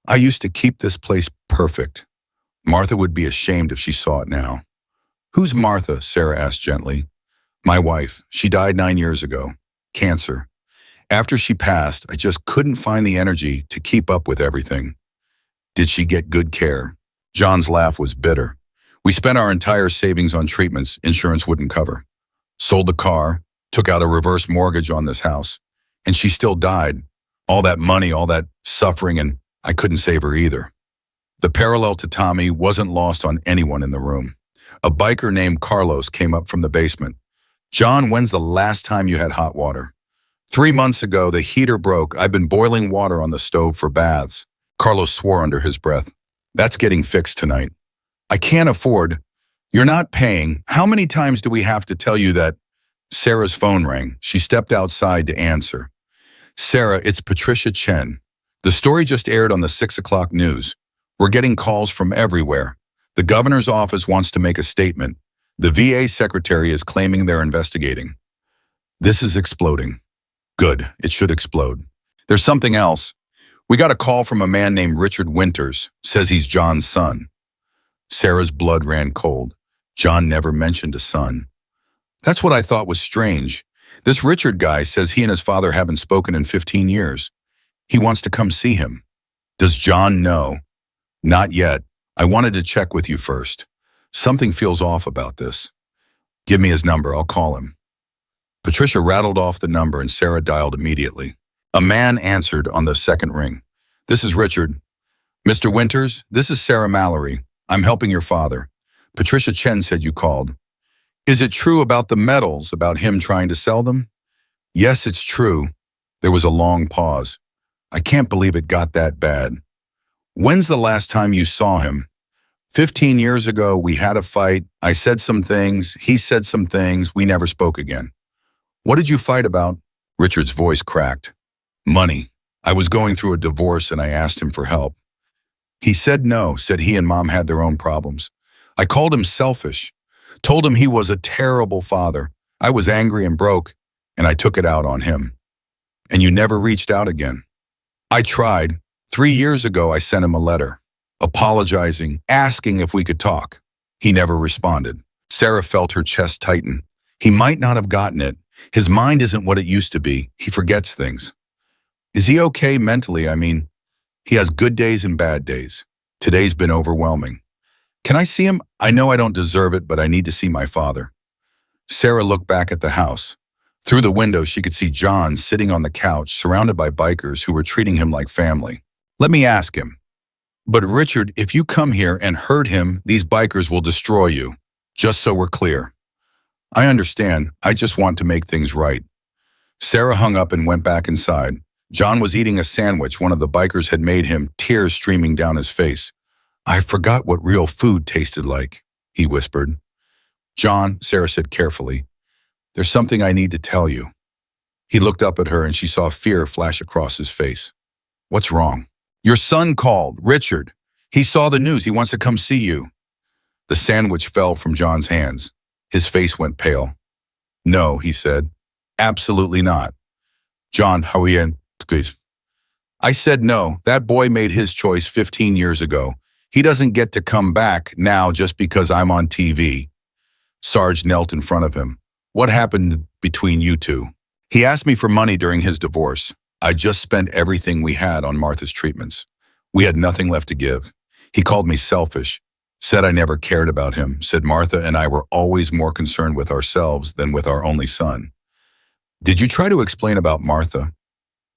"I used to keep this place perfect. Martha would be ashamed if she saw it now." "Who's Martha?" Sarah asked gently. "My wife. She died 9 years ago. Cancer. After she passed, I just couldn't find the energy to keep up with everything." "Did she get good care?" John's laugh was bitter. "We spent our entire savings on treatments insurance wouldn't cover. Sold the car, took out a reverse mortgage on this house, and she still died. All that money, all that suffering, and I couldn't save her either." The parallel to Tommy wasn't lost on anyone in the room. A biker named Carlos came up from the basement. "John, when's the last time you had hot water?" 3 months ago, the heater broke. I've been boiling water on the stove for baths." Carlos swore under his breath. "That's getting fixed tonight." "I can't afford." "You're not paying. How many times do we have to tell you that?" Sarah's phone rang. She stepped outside to answer. "Sarah, it's Patricia Chen. The story just aired on the 6 o'clock news. We're getting calls from everywhere. The governor's office wants to make a statement. The VA secretary is claiming they're investigating." "This is exploding." "Good. It should explode." "There's something else. We got a call from a man named Richard Winters. Says he's John's son." Sarah's blood ran cold. John never mentioned a son. "That's what I thought was strange. This Richard guy says he and his father haven't spoken in 15 years. He wants to come see him." "Does John know?" "Not yet. I wanted to check with you first. Something feels off about this." "Give me his number. I'll call him." Patricia rattled off the number and Sarah dialed immediately. A man answered on the second ring. "This is Richard." "Mr. Winters, this is Sarah Mallory. I'm helping your father. Patricia Chen said you called." "Is it true about the medals, about him trying to sell them?" "Yes, it's true." There was a long pause. "I can't believe it got that bad." "When's the last time you saw him?" 15 years ago, we had a fight. I said some things. He said some things. We never spoke again." "What did you fight about?" Richard's voice cracked. "Money. I was going through a divorce and I asked him for help. He said no, said he and Mom had their own problems. I called him selfish, told him he was a terrible father. I was angry and broke, and I took it out on him." "And you never reached out again?" "I tried. 3 years ago, I sent him a letter, apologizing, asking if we could talk. He never responded." Sarah felt her chest tighten. He might not have gotten it. His mind isn't what it used to be. He forgets things. "Is he okay mentally? I mean, he has good days and bad days. Today's been overwhelming. Can I see him? I know I don't deserve it, but I need to see my father." Sarah looked back at the house. Through the window, she could see John sitting on the couch, surrounded by bikers who were treating him like family. "Let me ask him." "But Richard, if you come here and hurt him, these bikers will destroy you. Just so we're clear." "I understand. I just want to make things right." Sarah hung up and went back inside. John was eating a sandwich one of the bikers had made him, tears streaming down his face. "I forgot what real food tasted like," he whispered. "John," Sarah said carefully, "there's something I need to tell you." He looked up at her and she saw fear flash across his face. "What's wrong?" "Your son called, Richard. He saw the news. He wants to come see you. The sandwich fell from John's hands. His face went pale. No, he said. Absolutely not. John, how are you? I said no. That boy made his choice 15 years ago. He doesn't get to come back now just because I'm on TV. Sarge knelt in front of him. What happened between you two? He asked me for money during his divorce. I just spent everything we had on Martha's treatments. We had nothing left to give. He called me selfish, said I never cared about him, said Martha and I were always more concerned with ourselves than with our only son. Did you try to explain about Martha?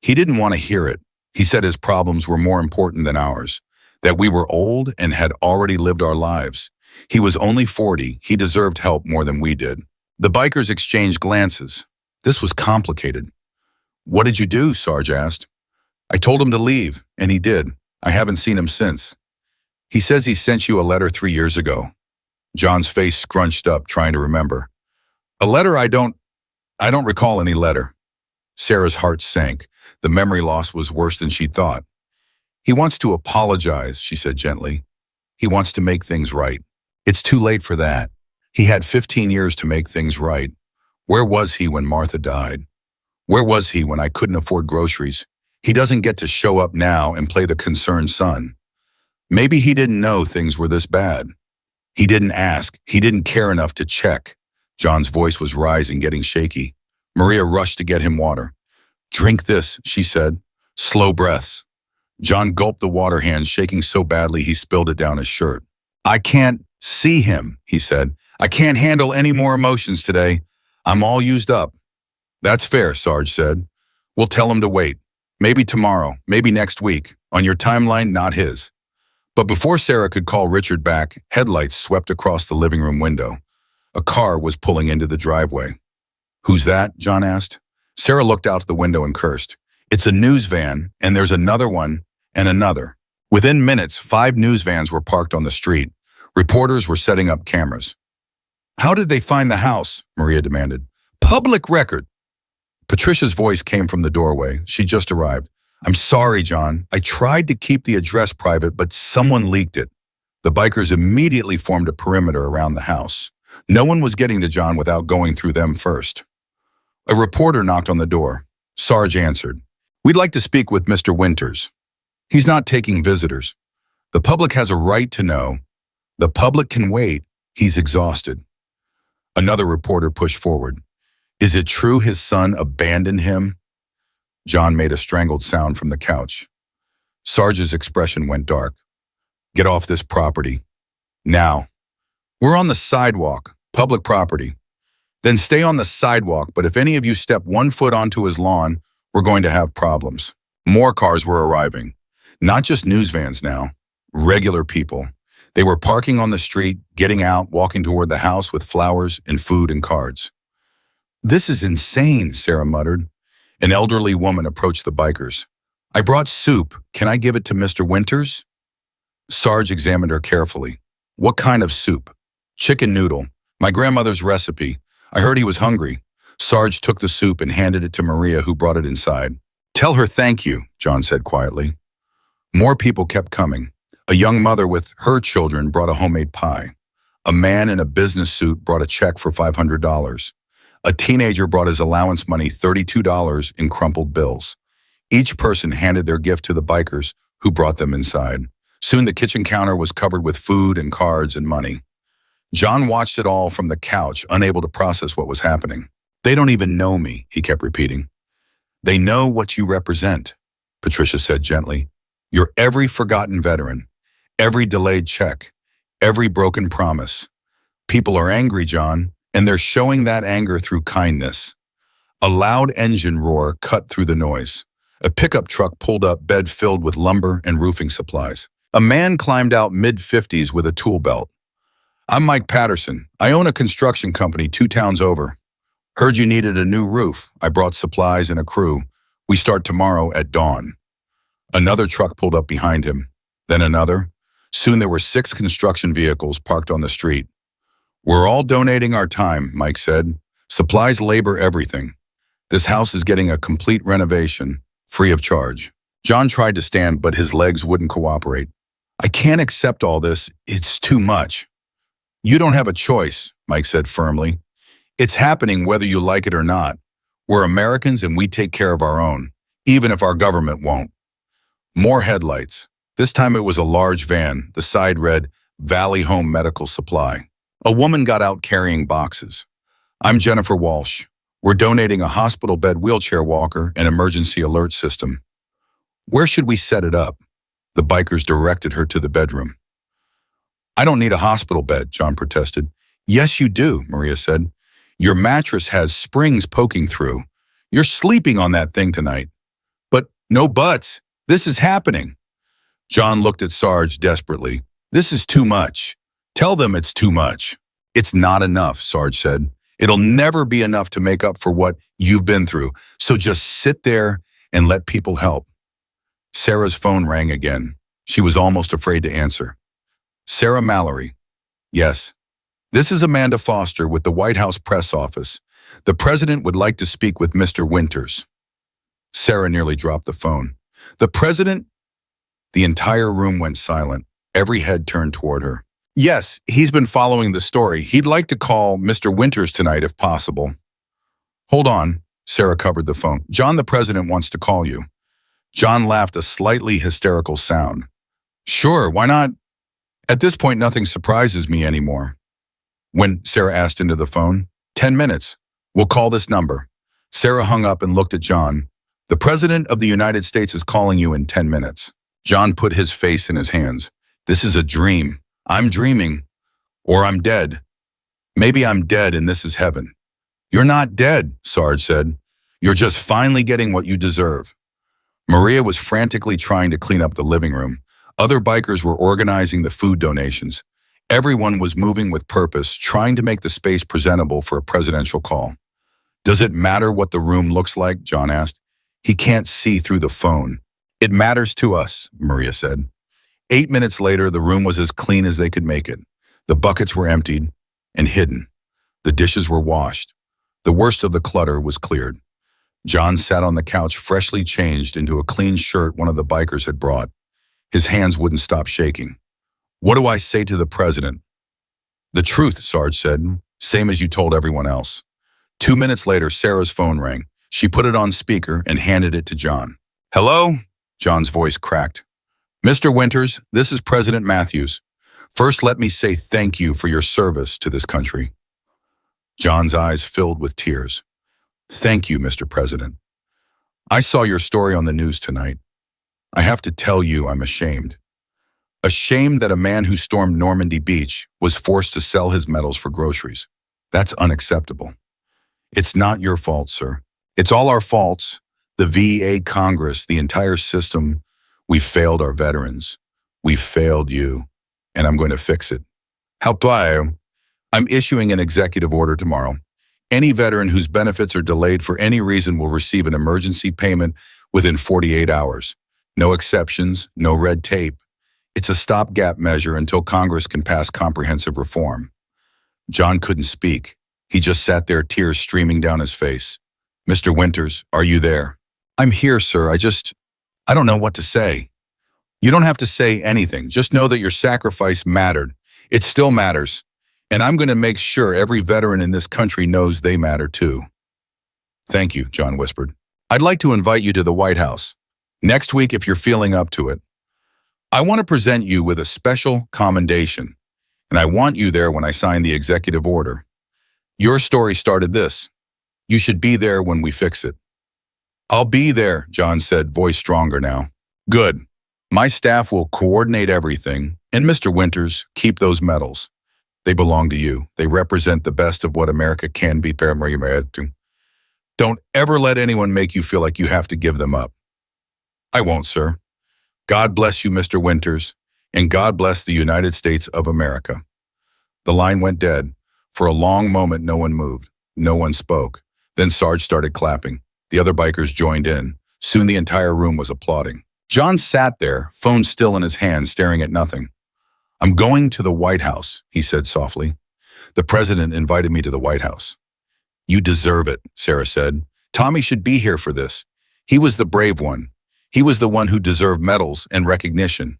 He didn't want to hear it. He said his problems were more important than ours, that we were old and had already lived our lives. He was only 40. He deserved help more than we did. The bikers exchanged glances. This was complicated. What did you do? Sarge asked. I told him to leave, and he did. I haven't seen him since. He says he sent you a letter 3 years ago. John's face scrunched up, trying to remember. A letter? I don't recall any letter. Sarah's heart sank. The memory loss was worse than she thought. He wants to apologize, she said gently. He wants to make things right. It's too late for that. He had 15 years to make things right. Where was he when Martha died? Where was he when I couldn't afford groceries? He doesn't get to show up now and play the concerned son. Maybe he didn't know things were this bad. He didn't ask. He didn't care enough to check. John's voice was rising, getting shaky. Maria rushed to get him water. Drink this, she said. Slow breaths. John gulped the water, hand shaking so badly he spilled it down his shirt. I can't see him, he said. I can't handle any more emotions today. I'm all used up. That's fair, Sarge said. We'll tell him to wait. Maybe tomorrow, maybe next week. On your timeline, not his. But before Sarah could call Richard back, headlights swept across the living room window. A car was pulling into the driveway. Who's that? John asked. Sarah looked out the window and cursed. It's a news van, and there's another one, and another. Within minutes, 5 news vans were parked on the street. Reporters were setting up cameras. How did they find the house? Maria demanded. Public record. Patricia's voice came from the doorway. She just arrived. I'm sorry, John. I tried to keep the address private, but someone leaked it. The bikers immediately formed a perimeter around the house. No one was getting to John without going through them first. A reporter knocked on the door. Sarge answered. We'd like to speak with Mr. Winters. He's not taking visitors. The public has a right to know. The public can wait. He's exhausted. Another reporter pushed forward. Is it true his son abandoned him? John made a strangled sound from the couch. Sarge's expression went dark. Get off this property. Now. We're on the sidewalk, public property. Then stay on the sidewalk, but if any of you step 1 foot onto his lawn, we're going to have problems. More cars were arriving. Not just news vans now. Regular people. They were parking on the street, getting out, walking toward the house with flowers and food and cards. This is insane, Sarah muttered. An elderly woman approached the bikers. I brought soup. Can I give it to Mr. Winters? Sarge examined her carefully. What kind of soup? Chicken noodle. My grandmother's recipe. I heard he was hungry. Sarge took the soup and handed it to Maria, who brought it inside. Tell her thank you, John said quietly. More people kept coming. A young mother with her children brought a homemade pie. A man in a business suit brought a check for $500. A teenager brought his allowance money, $32, in crumpled bills. Each person handed their gift to the bikers, who brought them inside. Soon the kitchen counter was covered with food and cards and money. John watched it all from the couch, unable to process what was happening. They don't even know me, he kept repeating. They know what you represent, Patricia said gently. You're every forgotten veteran, every delayed check, every broken promise. People are angry, John, and they're showing that anger through kindness. A loud engine roar cut through the noise. A pickup truck pulled up, bed filled with lumber and roofing supplies. A man climbed out mid-50s with a tool belt. I'm Mike Patterson. I own a construction company 2 towns over. Heard you needed a new roof. I brought supplies and a crew. We start tomorrow at dawn. Another truck pulled up behind him. Then another. Soon there were 6 construction vehicles parked on the street. We're all donating our time, Mike said. Supplies, labor, everything. This house is getting a complete renovation, free of charge. John tried to stand, but his legs wouldn't cooperate. I can't accept all this. It's too much. You don't have a choice, Mike said firmly. It's happening whether you like it or not. We're Americans and we take care of our own, even if our government won't. More headlights. This time it was a large van. The side read, Valley Home Medical Supply. A woman got out carrying boxes. I'm Jennifer Walsh. We're donating a hospital bed wheelchair walker and emergency alert system. Where should we set it up? The bikers directed her to the bedroom. I don't need a hospital bed, John protested. Yes, you do, Maria said. Your mattress has springs poking through. You're sleeping on that thing tonight. But no buts. This is happening. John looked at Sarge desperately. This is too much. Tell them it's too much. It's not enough, Sarge said. It'll never be enough to make up for what you've been through. So just sit there and let people help. Sarah's phone rang again. She was almost afraid to answer. Sarah Mallory. Yes. This is Amanda Foster with the White House press office. The president would like to speak with Mr. Winters. Sarah nearly dropped the phone. The president? The entire room went silent. Every head turned toward her. Yes, he's been following the story. He'd like to call Mr. Winters tonight if possible. Hold on. Sarah covered the phone. John, the president wants to call you. John laughed a slightly hysterical sound. Sure, why not? At this point, nothing surprises me anymore. When Sarah asked into the phone, 10 minutes. We'll call this number. Sarah hung up and looked at John. The President of the United States is calling you in 10 minutes. John put his face in his hands. This is a dream. I'm dreaming. Or I'm dead. Maybe I'm dead and this is heaven. You're not dead, Sarge said. You're just finally getting what you deserve. Maria was frantically trying to clean up the living room. Other bikers were organizing the food donations. Everyone was moving with purpose, trying to make the space presentable for a presidential call. Does it matter what the room looks like? John asked. He can't see through the phone. It matters to us, Maria said. 8 minutes later, the room was as clean as they could make it. The buckets were emptied and hidden. The dishes were washed. The worst of the clutter was cleared. John sat on the couch, freshly changed into a clean shirt one of the bikers had brought. His hands wouldn't stop shaking. What do I say to the president? The truth, Sarge said, same as you told everyone else. 2 minutes later, Sarah's phone rang. She put it on speaker and handed it to John. Hello? John's voice cracked. Mr. Winters, this is President Matthews. First, let me say thank you for your service to this country. John's eyes filled with tears. Thank you, Mr. President. I saw your story on the news tonight. I have to tell you I'm ashamed. Ashamed that a man who stormed Normandy Beach was forced to sell his medals for groceries. That's unacceptable. It's not your fault, sir. It's all our faults. The VA, Congress, the entire system. We failed our veterans. We failed you. And I'm going to fix it. How do I'm issuing an executive order tomorrow. Any veteran whose benefits are delayed for any reason will receive an emergency payment within 48 hours. No exceptions, no red tape. It's a stopgap measure until Congress can pass comprehensive reform. John couldn't speak. He just sat there, tears streaming down his face. Mr. Winters, are you there? I'm here, sir. I don't know what to say. You don't have to say anything. Just know that your sacrifice mattered. It still matters. And I'm going to make sure every veteran in this country knows they matter too. Thank you, John whispered. I'd like to invite you to the White House. Next week if you're feeling up to it. I want to present you with a special commendation, and I want you there when I sign the executive order. Your story started this. You should be there when we fix it. I'll be there, John said, voice stronger now. Good. My staff will coordinate everything, and Mr. Winters, keep those medals. They belong to you. They represent the best of what America can be. Don't ever let anyone make you feel like you have to give them up. I won't, sir. God bless you, Mr. Winters, and God bless the United States of America. The line went dead. For a long moment, no one moved. No one spoke. Then Sarge started clapping. The other bikers joined in. Soon the entire room was applauding. John sat there, phone still in his hand, staring at nothing. I'm going to the White House, he said softly. The president invited me to the White House. You deserve it, Sarah said. Tommy should be here for this. He was the brave one. He was the one who deserved medals and recognition.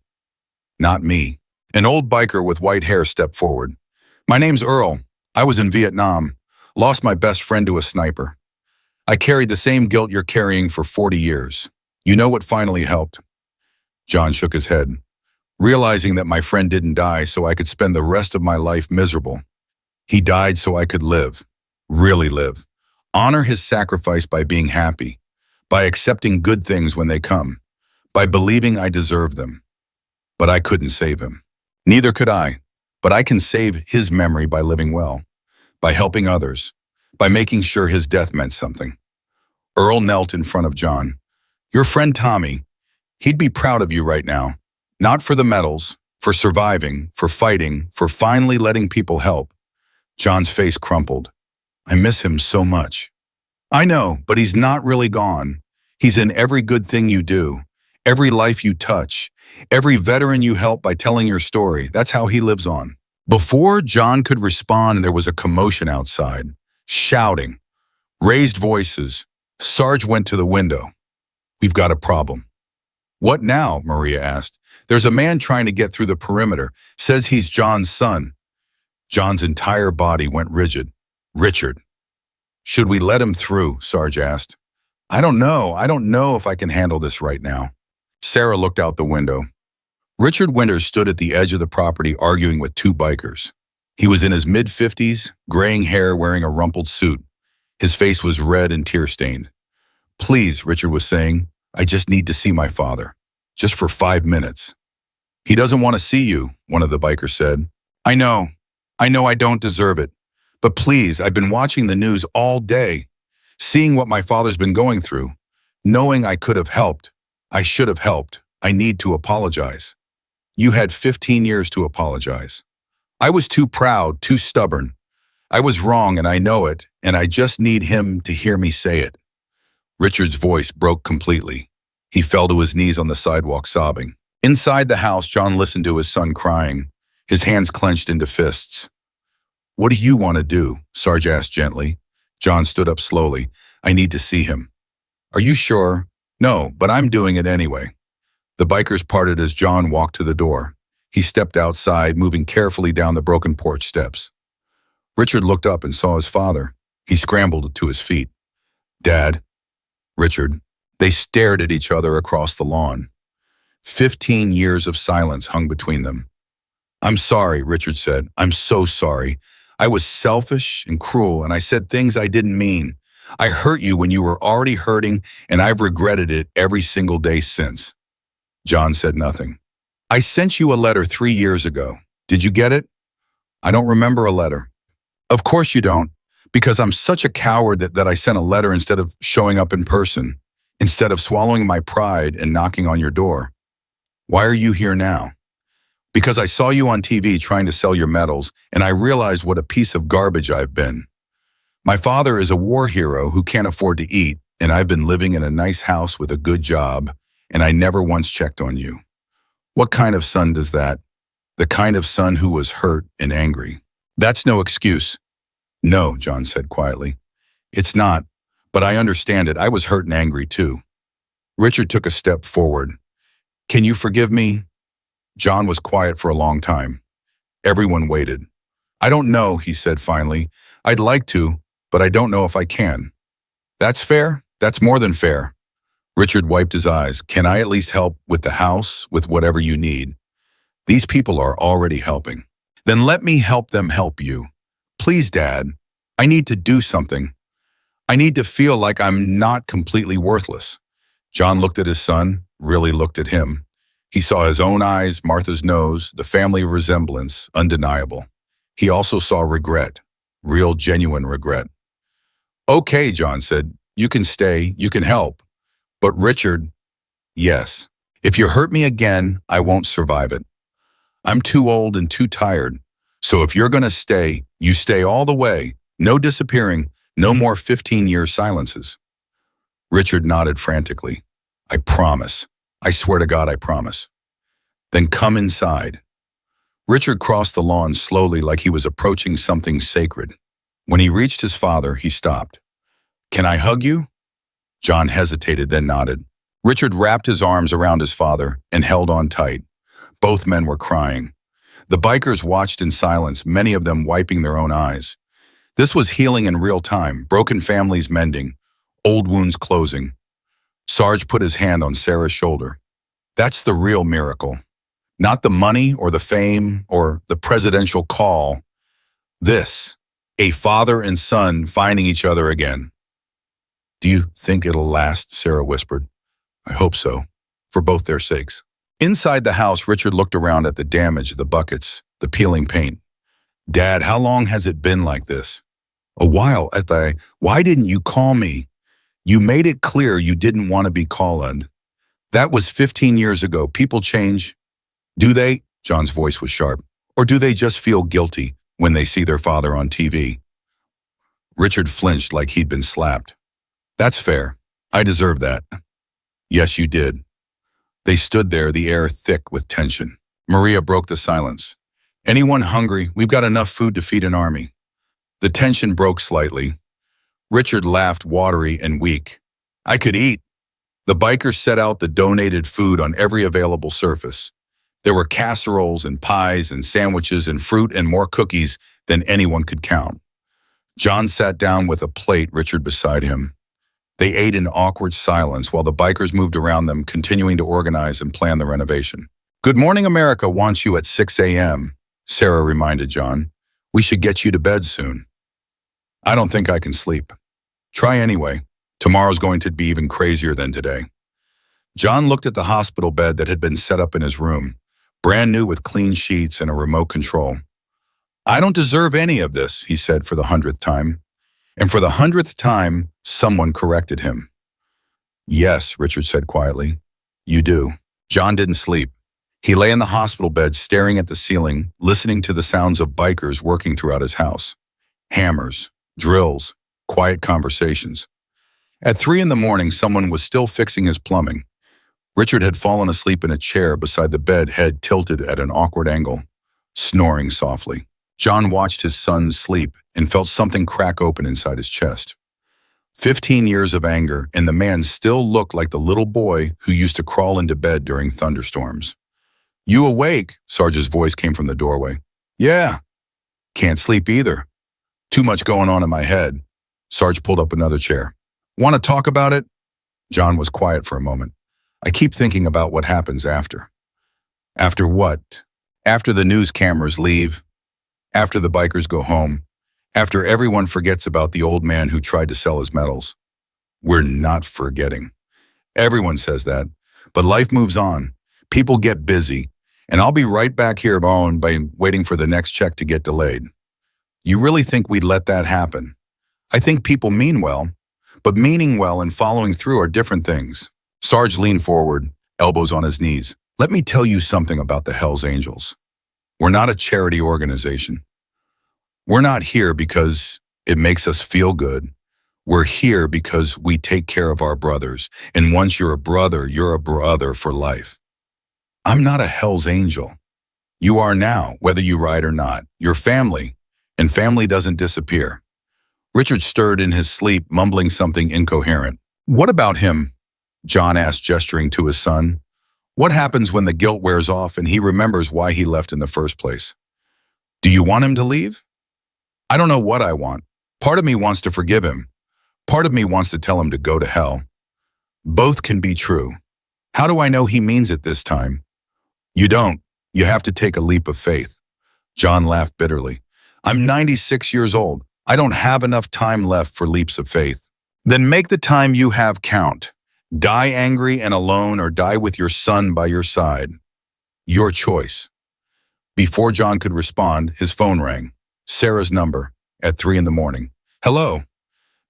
Not me. An old biker with white hair stepped forward. My name's Earl. I was in Vietnam. Lost my best friend to a sniper. I carried the same guilt you're carrying for 40 years. You know what finally helped? John shook his head, realizing that my friend didn't die so I could spend the rest of my life miserable. He died so I could live, really live. Honor his sacrifice by being happy, by accepting good things when they come, by believing I deserve them. But I couldn't save him. Neither could I, but I can save his memory by living well, by helping others, by making sure his death meant something. Earl knelt in front of John. Your friend Tommy, he'd be proud of you right now. Not for the medals, for surviving, for fighting, for finally letting people help. John's face crumpled. I miss him so much. I know, but he's not really gone. He's in every good thing you do, every life you touch, every veteran you help by telling your story. That's how he lives on. Before John could respond, there was a commotion outside. Shouting, raised voices. Sarge went to the window. We've got a problem. What now? Maria asked. There's a man trying to get through the perimeter. Says he's John's son. John's entire body went rigid. Richard. Should we let him through? Sarge asked. I don't know if I can handle this right now. Sarah looked out the window. Richard Winters stood at the edge of the property arguing with two bikers. He was in his mid-50s, graying hair, wearing a rumpled suit. His face was red and tear-stained. Please, Richard was saying, I just need to see my father. Just for 5 minutes. He doesn't want to see you, one of the bikers said. I know I don't deserve it. But please, I've been watching the news all day, seeing what my father's been going through, knowing I could have helped. I should have helped. I need to apologize. You had 15 years to apologize. I was too proud, too stubborn. I was wrong and I know it, and I just need him to hear me say it. Richard's voice broke completely. He fell to his knees on the sidewalk sobbing. Inside the house, John listened to his son crying, his hands clenched into fists. What do you want to do? Sarge asked gently. John stood up slowly. I need to see him. Are you sure? No, but I'm doing it anyway. The bikers parted as John walked to the door. He stepped outside, moving carefully down the broken porch steps. Richard looked up and saw his father. He scrambled to his feet. Dad. Richard. They stared at each other across the lawn. 15 years of silence hung between them. I'm sorry, Richard said. I'm so sorry. I was selfish and cruel, and I said things I didn't mean. I hurt you when you were already hurting, and I've regretted it every single day since. John said nothing. I sent you a letter 3 years ago. Did you get it? I don't remember a letter. Of course you don't, because I'm such a coward that I sent a letter instead of showing up in person, instead of swallowing my pride and knocking on your door. Why are you here now? Because I saw you on TV trying to sell your medals, and I realized what a piece of garbage I've been. My father is a war hero who can't afford to eat, and I've been living in a nice house with a good job, and I never once checked on you. What kind of son does that? The kind of son who was hurt and angry. That's no excuse. No, John said quietly. It's not, but I understand it. I was hurt and angry too. Richard took a step forward. Can you forgive me? John was quiet for a long time. Everyone waited. I don't know, he said finally. I'd like to, but I don't know if I can. That's fair. That's more than fair. Richard wiped his eyes. Can I at least help with the house, with whatever you need? These people are already helping. Then let me help them help you. Please, Dad. I need to do something. I need to feel like I'm not completely worthless. John looked at his son, really looked at him. He saw his own eyes, Martha's nose, the family resemblance, undeniable. He also saw regret, real genuine regret. Okay, John said, you can stay, you can help. But Richard, yes. If you hurt me again, I won't survive it. I'm too old and too tired. So if you're going to stay, you stay all the way. No disappearing, no more 15-year silences. Richard nodded frantically. I promise. I swear to God, I promise. Then come inside. Richard crossed the lawn slowly like he was approaching something sacred. When he reached his father, he stopped. Can I hug you? John hesitated, then nodded. Richard wrapped his arms around his father and held on tight. Both men were crying. The bikers watched in silence, many of them wiping their own eyes. This was healing in real time, broken families mending, old wounds closing. Sarge put his hand on Sarah's shoulder. That's the real miracle. Not the money or the fame or the presidential call. This, a father and son finding each other again. Do you think it'll last? Sarah whispered. I hope so, for both their sakes. Inside the house, Richard looked around at the damage, the buckets, the peeling paint. Dad, how long has it been like this? A while. Why didn't you call me? You made it clear you didn't want to be called. That was 15 years ago. People change. Do they? John's voice was sharp. Or do they just feel guilty when they see their father on TV? Richard flinched like he'd been slapped. That's fair. I deserve that. Yes, you did. They stood there, the air thick with tension. Maria broke the silence. Anyone hungry? We've got enough food to feed an army. The tension broke slightly. Richard laughed, watery and weak. I could eat. The bikers set out the donated food on every available surface. There were casseroles and pies and sandwiches and fruit and more cookies than anyone could count. John sat down with a plate, Richard beside him. They ate in awkward silence while the bikers moved around them, continuing to organize and plan the renovation. Good Morning America wants you at 6 a.m., Sarah reminded John. We should get you to bed soon. I don't think I can sleep. Try anyway. Tomorrow's going to be even crazier than today. John looked at the hospital bed that had been set up in his room, brand new with clean sheets and a remote control. I don't deserve any of this, he said for the 100th time. And for the 100th time, someone corrected him. Yes, Richard said quietly. You do. John didn't sleep. He lay in the hospital bed staring at the ceiling, listening to the sounds of bikers working throughout his house. Hammers, drills, quiet conversations. At 3 a.m, someone was still fixing his plumbing. Richard had fallen asleep in a chair beside the bed, head tilted at an awkward angle, snoring softly. John watched his son sleep and felt something crack open inside his chest. 15 years of anger, and the man still looked like the little boy who used to crawl into bed during thunderstorms. You awake? Sarge's voice came from the doorway. Yeah. Can't sleep either. Too much going on in my head. Sarge pulled up another chair. Want to talk about it? John was quiet for a moment. I keep thinking about what happens after. After what? After the news cameras leave. After the bikers go home. After everyone forgets about the old man who tried to sell his medals. We're not forgetting. Everyone says that. But life moves on. People get busy. And I'll be right back here by waiting for the next check to get delayed. You really think we'd let that happen? I think people mean well. But meaning well and following through are different things. Sarge leaned forward, elbows on his knees. Let me tell you something about the Hells Angels. We're not a charity organization. We're not here because it makes us feel good. We're here because we take care of our brothers. And once you're a brother for life. I'm not a Hells Angel. You are now, whether you ride or not. You're family, and family doesn't disappear. Richard stirred in his sleep, mumbling something incoherent. What about him? John asked, gesturing to his son. What happens when the guilt wears off and he remembers why he left in the first place? Do you want him to leave? I don't know what I want. Part of me wants to forgive him. Part of me wants to tell him to go to hell. Both can be true. How do I know he means it this time? You don't. You have to take a leap of faith. John laughed bitterly. I'm 96 years old. I don't have enough time left for leaps of faith. Then make the time you have count. Die angry and alone or die with your son by your side. Your choice. Before John could respond, his phone rang. Sarah's number at 3 a.m. Hello.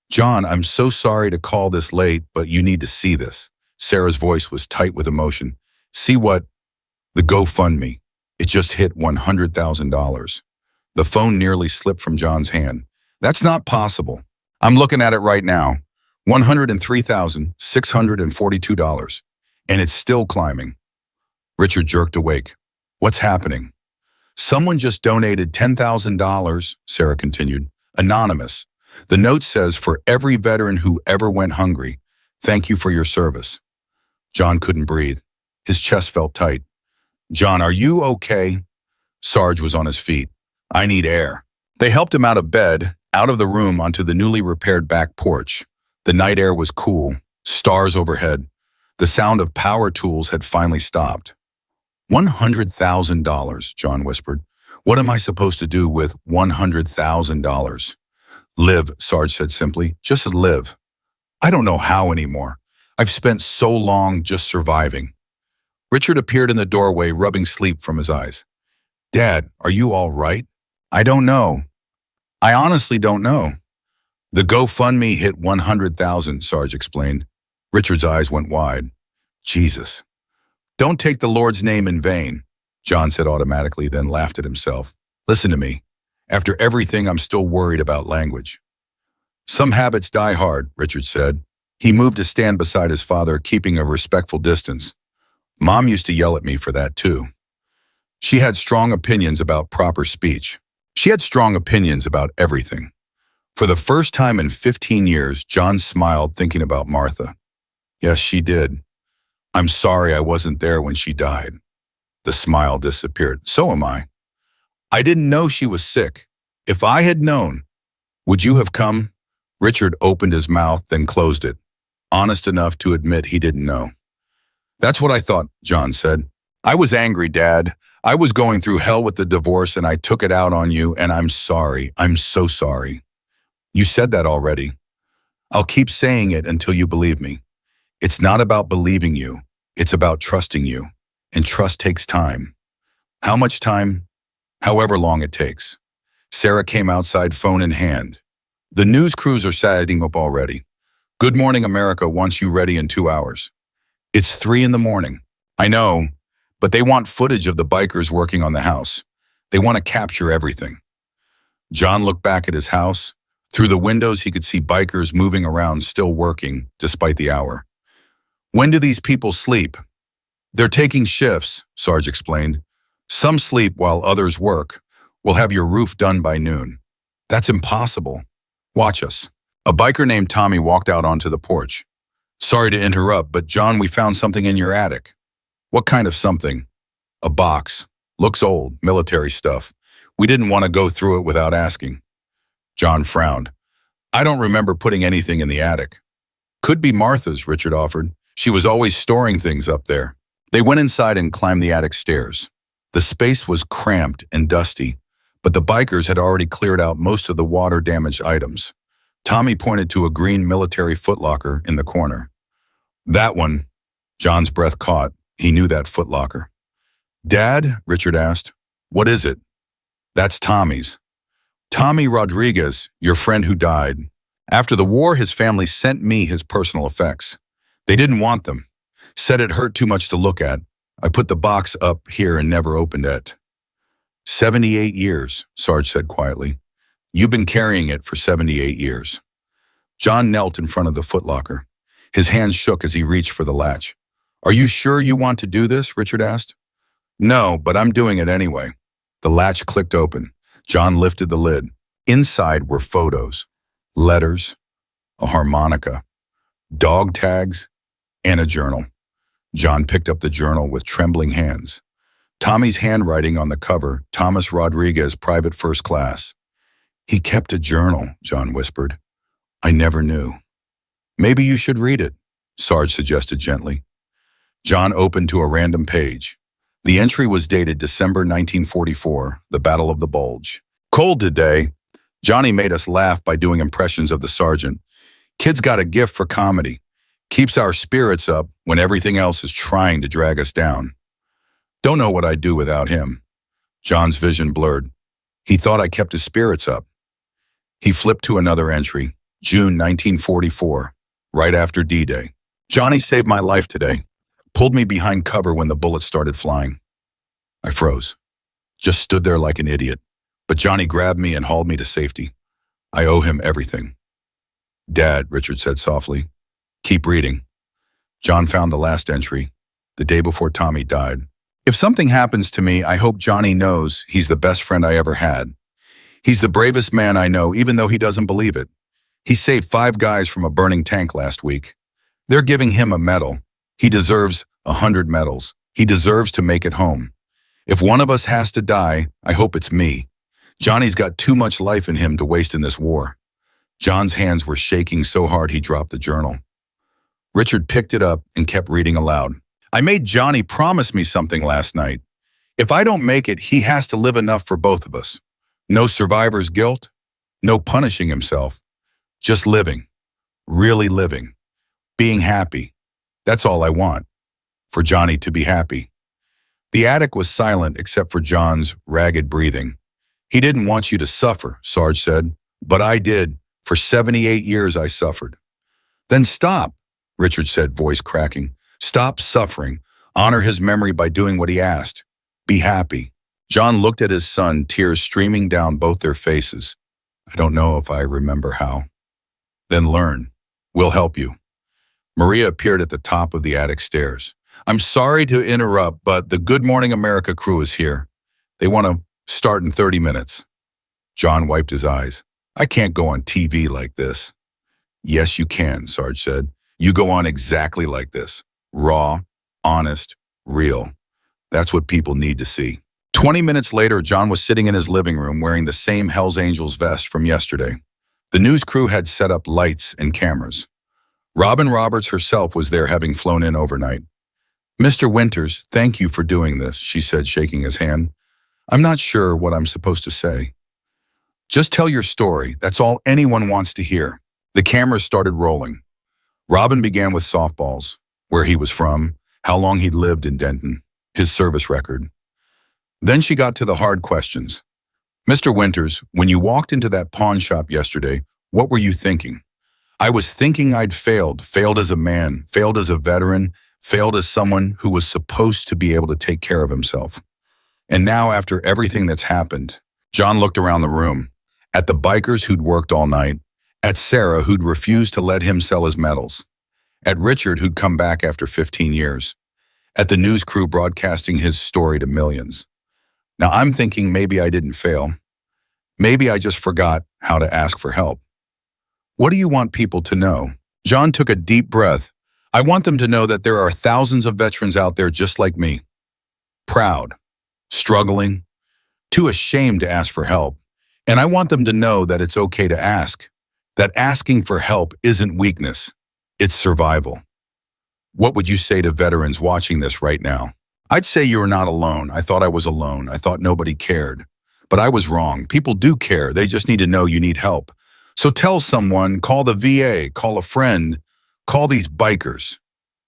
John, I'm so sorry to call this late, but you need to see this. Sarah's voice was tight with emotion. See what? The GoFundMe. It just hit $100,000. The phone nearly slipped from John's hand. That's not possible. I'm looking at it right now. $103,642. And it's still climbing. Richard jerked awake. What's happening? Someone just donated $10,000, Sarah continued. Anonymous. The note says, for every veteran who ever went hungry, thank you for your service. John couldn't breathe. His chest felt tight. John, are you okay? Sarge was on his feet. I need air. They helped him out of bed, out of the room onto the newly repaired back porch. The night air was cool, stars overhead. The sound of power tools had finally stopped. $100,000, John whispered. What am I supposed to do with $100,000? Live, Sarge said simply. Just live. I don't know how anymore. I've spent so long just surviving. Richard appeared in the doorway, rubbing sleep from his eyes. Dad, are you all right? I don't know. I honestly don't know. The GoFundMe hit 100,000, Sarge explained. Richard's eyes went wide. Jesus. Don't take the Lord's name in vain, John said automatically, then laughed at himself. Listen to me. After everything, I'm still worried about language. Some habits die hard, Richard said. He moved to stand beside his father, keeping a respectful distance. Mom used to yell at me for that too. She had strong opinions about proper speech. She had strong opinions about everything. For the first time in 15 years, John smiled, thinking about Martha. Yes, she did. I'm sorry I wasn't there when she died. The smile disappeared. So am I. I didn't know she was sick. If I had known, would you have come? Richard opened his mouth, then closed it, honest enough to admit he didn't know. That's what I thought, John said. I was angry, Dad. I was going through hell with the divorce and I took it out on you, and I'm sorry. I'm so sorry. You said that already. I'll keep saying it until you believe me. It's not about believing you. It's about trusting you. And trust takes time. How much time? However long it takes. Sarah came outside, phone in hand. The news crews are setting up already. Good Morning America wants you ready in 2 hours. It's 3 a.m. I know, but they want footage of the bikers working on the house. They want to capture everything. John looked back at his house. Through the windows, he could see bikers moving around, still working, despite the hour. When do these people sleep? They're taking shifts, Sarge explained. Some sleep while others work. We'll have your roof done by noon. That's impossible. Watch us. A biker named Tommy walked out onto the porch. Sorry to interrupt, but John, we found something in your attic. What kind of something? A box. Looks old, military stuff. We didn't want to go through it without asking. John frowned. I don't remember putting anything in the attic. Could be Martha's, Richard offered. She was always storing things up there. They went inside and climbed the attic stairs. The space was cramped and dusty, but the bikers had already cleared out most of the water-damaged items. Tommy pointed to a green military footlocker in the corner. That one. John's breath caught. He knew that footlocker. Dad, Richard asked, what is it? That's Tommy's. Tommy Rodriguez, your friend who died. After the war, his family sent me his personal effects. They didn't want them. Said it hurt too much to look at. I put the box up here and never opened it. 78 years, Sarge said quietly. You've been carrying it for 78 years. John knelt in front of the footlocker. His hands shook as he reached for the latch. Are you sure you want to do this? Richard asked. No, but I'm doing it anyway. The latch clicked open. John lifted the lid. Inside were photos, letters, a harmonica, dog tags, and a journal. John picked up the journal with trembling hands. Tommy's handwriting on the cover, Thomas Rodriguez, Private First Class. He kept a journal, John whispered. I never knew. Maybe you should read it, Sarge suggested gently. John opened to a random page. The entry was dated December 1944, the Battle of the Bulge. Cold today. Johnny made us laugh by doing impressions of the sergeant. Kid's got a gift for comedy. Keeps our spirits up when everything else is trying to drag us down. Don't know what I'd do without him. John's vision blurred. He thought I kept his spirits up. He flipped to another entry, June 1944, right after D-Day. Johnny saved my life today. Pulled me behind cover when the bullets started flying. I froze. Just stood there like an idiot. But Johnny grabbed me and hauled me to safety. I owe him everything. Dad, Richard said softly. Keep reading. John found the last entry, the day before Tommy died. If something happens to me, I hope Johnny knows he's the best friend I ever had. He's the bravest man I know, even though he doesn't believe it. He saved 5 guys from a burning tank last week. They're giving him a medal. He deserves 100 medals. He deserves to make it home. If one of us has to die, I hope it's me. Johnny's got too much life in him to waste in this war. John's hands were shaking so hard he dropped the journal. Richard picked it up and kept reading aloud. I made Johnny promise me something last night. If I don't make it, he has to live enough for both of us. No survivor's guilt, no punishing himself. Just living, really living, being happy. That's all I want, for Johnny to be happy. The attic was silent except for John's ragged breathing. He didn't want you to suffer, Sarge said, but I did. For 78 years I suffered. Then stop, Richard said, voice cracking. Stop suffering. Honor his memory by doing what he asked. Be happy. John looked at his son, tears streaming down both their faces. I don't know if I remember how. Then learn. We'll help you. Maria appeared at the top of the attic stairs. I'm sorry to interrupt, but the Good Morning America crew is here. They want to start in 30 minutes. John wiped his eyes. I can't go on TV like this. Yes, you can, Sarge said. You go on exactly like this. Raw, honest, real. That's what people need to see. 20 minutes later, John was sitting in his living room wearing the same Hells Angels vest from yesterday. The news crew had set up lights and cameras. Robin Roberts herself was there, having flown in overnight. Mr. Winters, thank you for doing this, she said, shaking his hand. I'm not sure what I'm supposed to say. Just tell your story. That's all anyone wants to hear. The cameras started rolling. Robin began with softballs, where he was from, how long he'd lived in Denton, his service record. Then she got to the hard questions. Mr. Winters, when you walked into that pawn shop yesterday, what were you thinking? I was thinking I'd failed as a man, failed as a veteran, failed as someone who was supposed to be able to take care of himself. And now, after everything that's happened, John looked around the room, at the bikers who'd worked all night, at Sarah who'd refused to let him sell his medals, at Richard who'd come back after 15 years, at the news crew broadcasting his story to millions. Now I'm thinking maybe I didn't fail. Maybe I just forgot how to ask for help. What do you want people to know? John took a deep breath. I want them to know that there are thousands of veterans out there just like me. Proud, struggling, too ashamed to ask for help. And I want them to know that it's okay to ask, that asking for help isn't weakness, it's survival. What would you say to veterans watching this right now? I'd say you're not alone. I thought I was alone. I thought nobody cared. But I was wrong. People do care. They just need to know you need help. So tell someone, call the VA, call a friend, call these bikers.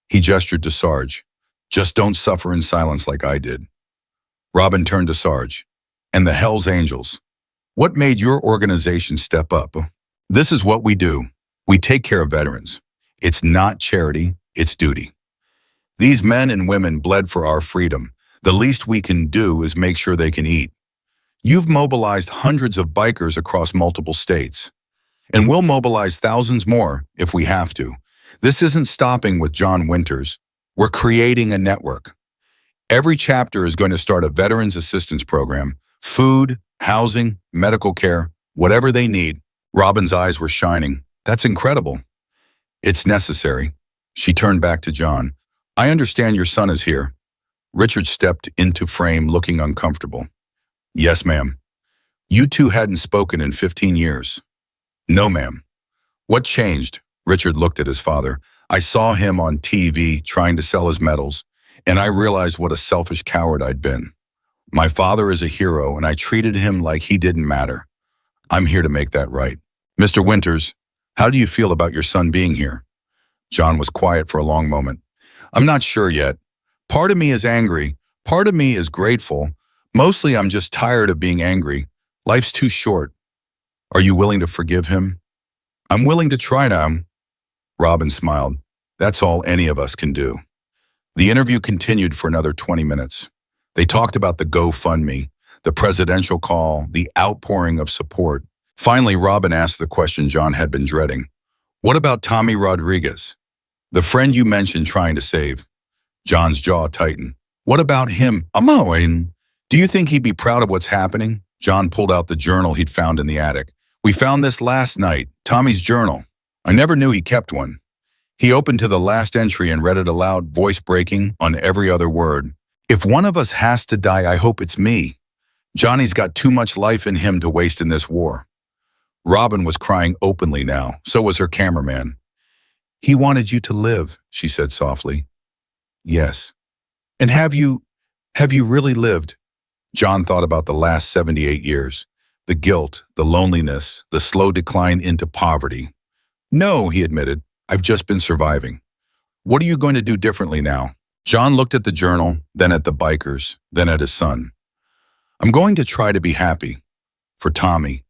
He gestured to Sarge. Just don't suffer in silence like I did. Robin turned to Sarge. And the Hells Angels. What made your organization step up? This is what we do. We take care of veterans. It's not charity, it's duty. These men and women bled for our freedom. The least we can do is make sure they can eat. You've mobilized hundreds of bikers across multiple states. And we'll mobilize thousands more if we have to. This isn't stopping with John Winters. We're creating a network. Every chapter is going to start a veterans assistance program. Food, housing, medical care, whatever they need. Robin's eyes were shining. That's incredible. It's necessary. She turned back to John. I understand your son is here. Richard stepped into frame looking uncomfortable. Yes, ma'am. You two hadn't spoken in 15 years. No, ma'am. What changed? Richard looked at his father. I saw him on TV trying to sell his medals, and I realized what a selfish coward I'd been. My father is a hero, and I treated him like he didn't matter. I'm here to make that right. Mr. Winters, how do you feel about your son being here? John was quiet for a long moment. I'm not sure yet. Part of me is angry. Part of me is grateful. Mostly I'm just tired of being angry. Life's too short. Are you willing to forgive him? I'm willing to try now. Robin smiled. That's all any of us can do. The interview continued for another 20 minutes. They talked about the GoFundMe, the presidential call, the outpouring of support. Finally, Robin asked the question John had been dreading. What about Tommy Rodriguez, the friend you mentioned trying to save? John's jaw tightened. What about him? Do you think he'd be proud of what's happening? John pulled out the journal he'd found in the attic. We found this last night, Tommy's journal. I never knew he kept one. He opened to the last entry and read it aloud, voice breaking on every other word. If one of us has to die, I hope it's me. Johnny's got too much life in him to waste in this war. Robin was crying openly now, so was her cameraman. He wanted you to live, she said softly. Yes. And have you really lived? John thought about the last 78 years. The guilt, the loneliness, the slow decline into poverty. No, he admitted, I've just been surviving. What are you going to do differently now? John looked at the journal, then at the bikers, then at his son. I'm going to try to be happy. For Tommy,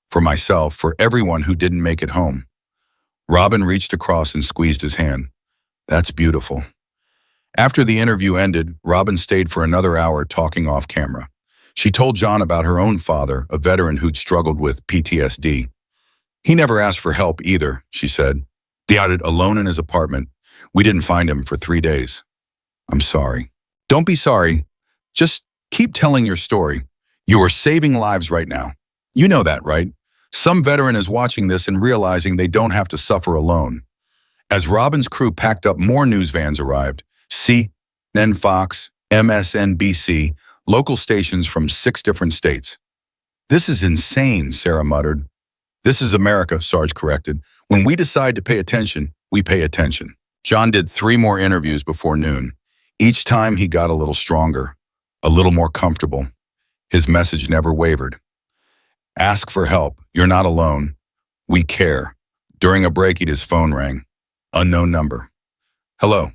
for myself, for everyone who didn't make it home. Robin reached across and squeezed his hand. That's beautiful. After the interview ended, Robin stayed for another hour talking off camera. She told John about her own father, a veteran who'd struggled with PTSD. He never asked for help either, she said. Died alone in his apartment. We didn't find him for 3 days. I'm sorry. Don't be sorry. Just keep telling your story. You are saving lives right now. You know that, right? Some veteran is watching this and realizing they don't have to suffer alone. As Robin's crew packed up, more news vans arrived. CNN, Fox, MSNBC, local stations from 6 different states. This is insane, Sarah muttered. This is America, Sarge corrected. When we decide to pay attention, we pay attention. John did 3 more interviews before noon. Each time he got a little stronger, a little more comfortable. His message never wavered. Ask for help. You're not alone. We care. During a break, his phone rang. Unknown number. Hello.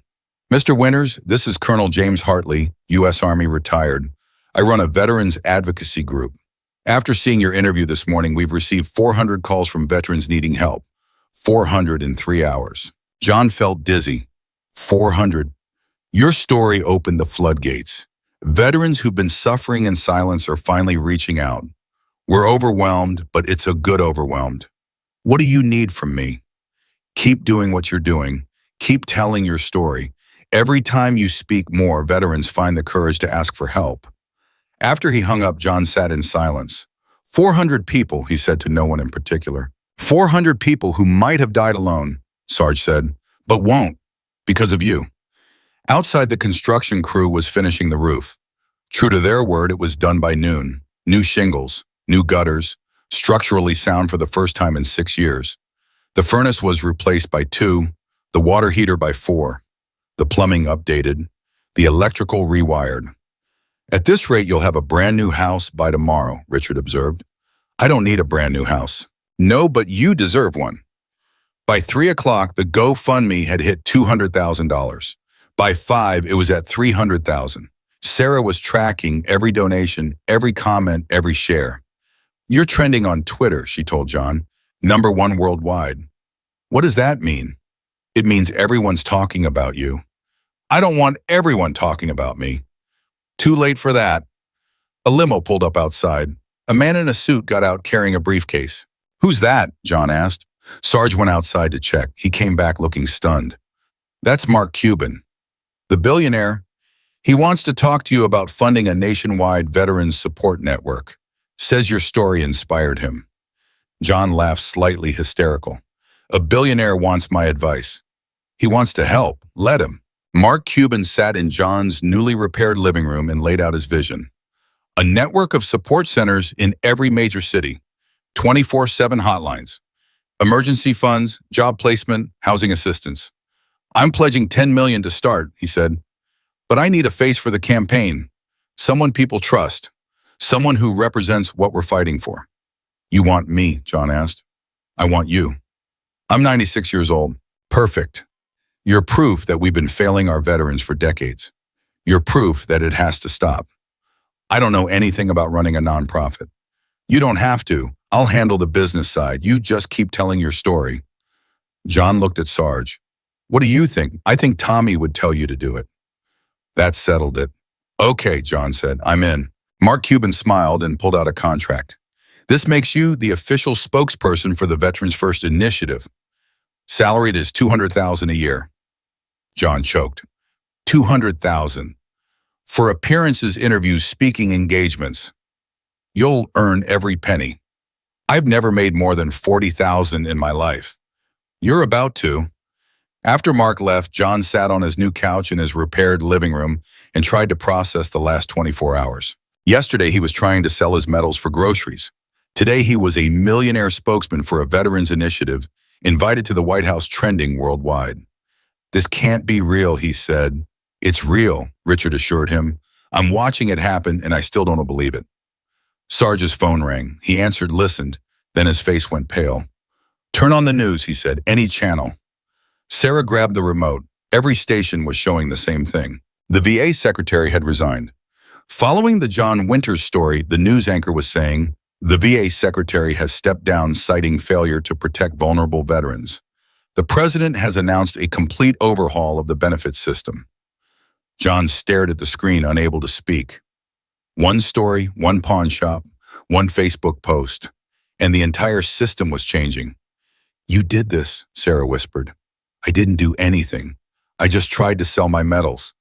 Mr. Winters, this is Colonel James Hartley, U.S. Army retired. I run a veterans advocacy group. After seeing your interview this morning, we've received 400 calls from veterans needing help. 400 in 3 hours. John felt dizzy. 400. Your story opened the floodgates. Veterans who've been suffering in silence are finally reaching out. We're overwhelmed, but it's a good overwhelmed. What do you need from me? Keep doing what you're doing. Keep telling your story. Every time you speak more, veterans find the courage to ask for help. After he hung up, John sat in silence. 400 people, he said to no one in particular. 400 people who might have died alone, Sarge said, but won't, because of you. Outside, the construction crew was finishing the roof. True to their word, it was done by noon. New shingles, new gutters, structurally sound for the first time in 6 years. The furnace was replaced by 2, the water heater by 4, the plumbing updated, the electrical rewired. At this rate, you'll have a brand new house by tomorrow, Richard observed. I don't need a brand new house. No, but you deserve one. By 3 o'clock, the GoFundMe had hit $200,000. By 5, it was at $300,000. Sarah was tracking every donation, every comment, every share. You're trending on Twitter, she told John. #1 worldwide. What does that mean? It means everyone's talking about you. I don't want everyone talking about me. Too late for that. A limo pulled up outside. A man in a suit got out carrying a briefcase. Who's that? John asked. Sarge went outside to check. He came back looking stunned. That's Mark Cuban, the billionaire. He wants to talk to you about funding a nationwide veterans support network. Says your story inspired him. John laughed, slightly hysterical. A billionaire wants my advice. He wants to help. Let him. Mark Cuban sat in John's newly repaired living room and laid out his vision. A network of support centers in every major city. 24/7 hotlines. Emergency funds, job placement, housing assistance. I'm pledging $10 million to start, he said. But I need a face for the campaign. Someone people trust. Someone who represents what we're fighting for. You want me? John asked. I want you. I'm 96 years old. Perfect. You're proof that we've been failing our veterans for decades. You're proof that it has to stop. I don't know anything about running a nonprofit. You don't have to. I'll handle the business side. You just keep telling your story. John looked at Sarge. What do you think? I think Tommy would tell you to do it. That settled it. Okay, John said, I'm in. Mark Cuban smiled and pulled out a contract. This makes you the official spokesperson for the Veterans First Initiative. Salaried is $200,000 a year. John choked. $200,000. For appearances, interviews, speaking engagements. You'll earn every penny. I've never made more than $40,000 in my life. You're about to. After Mark left, John sat on his new couch in his repaired living room and tried to process the last 24 hours. Yesterday, he was trying to sell his medals for groceries. Today, he was a millionaire spokesman for a veterans initiative, invited to the White House trending worldwide. "This can't be real," he said. "It's real," Richard assured him. "I'm watching it happen, and I still don't believe it." Sarge's phone rang. He answered, listened, then his face went pale. "Turn on the news," he said, "any channel." Sarah grabbed the remote. Every station was showing the same thing. The VA secretary had resigned. Following the John Winters story, the news anchor was saying, "The VA secretary has stepped down, citing failure to protect vulnerable veterans. The president has announced a complete overhaul of the benefits system." John stared at the screen, unable to speak. One story, one pawn shop, one Facebook post, and the entire system was changing. "You did this," Sarah whispered. "I didn't do anything. I just tried to sell my medals.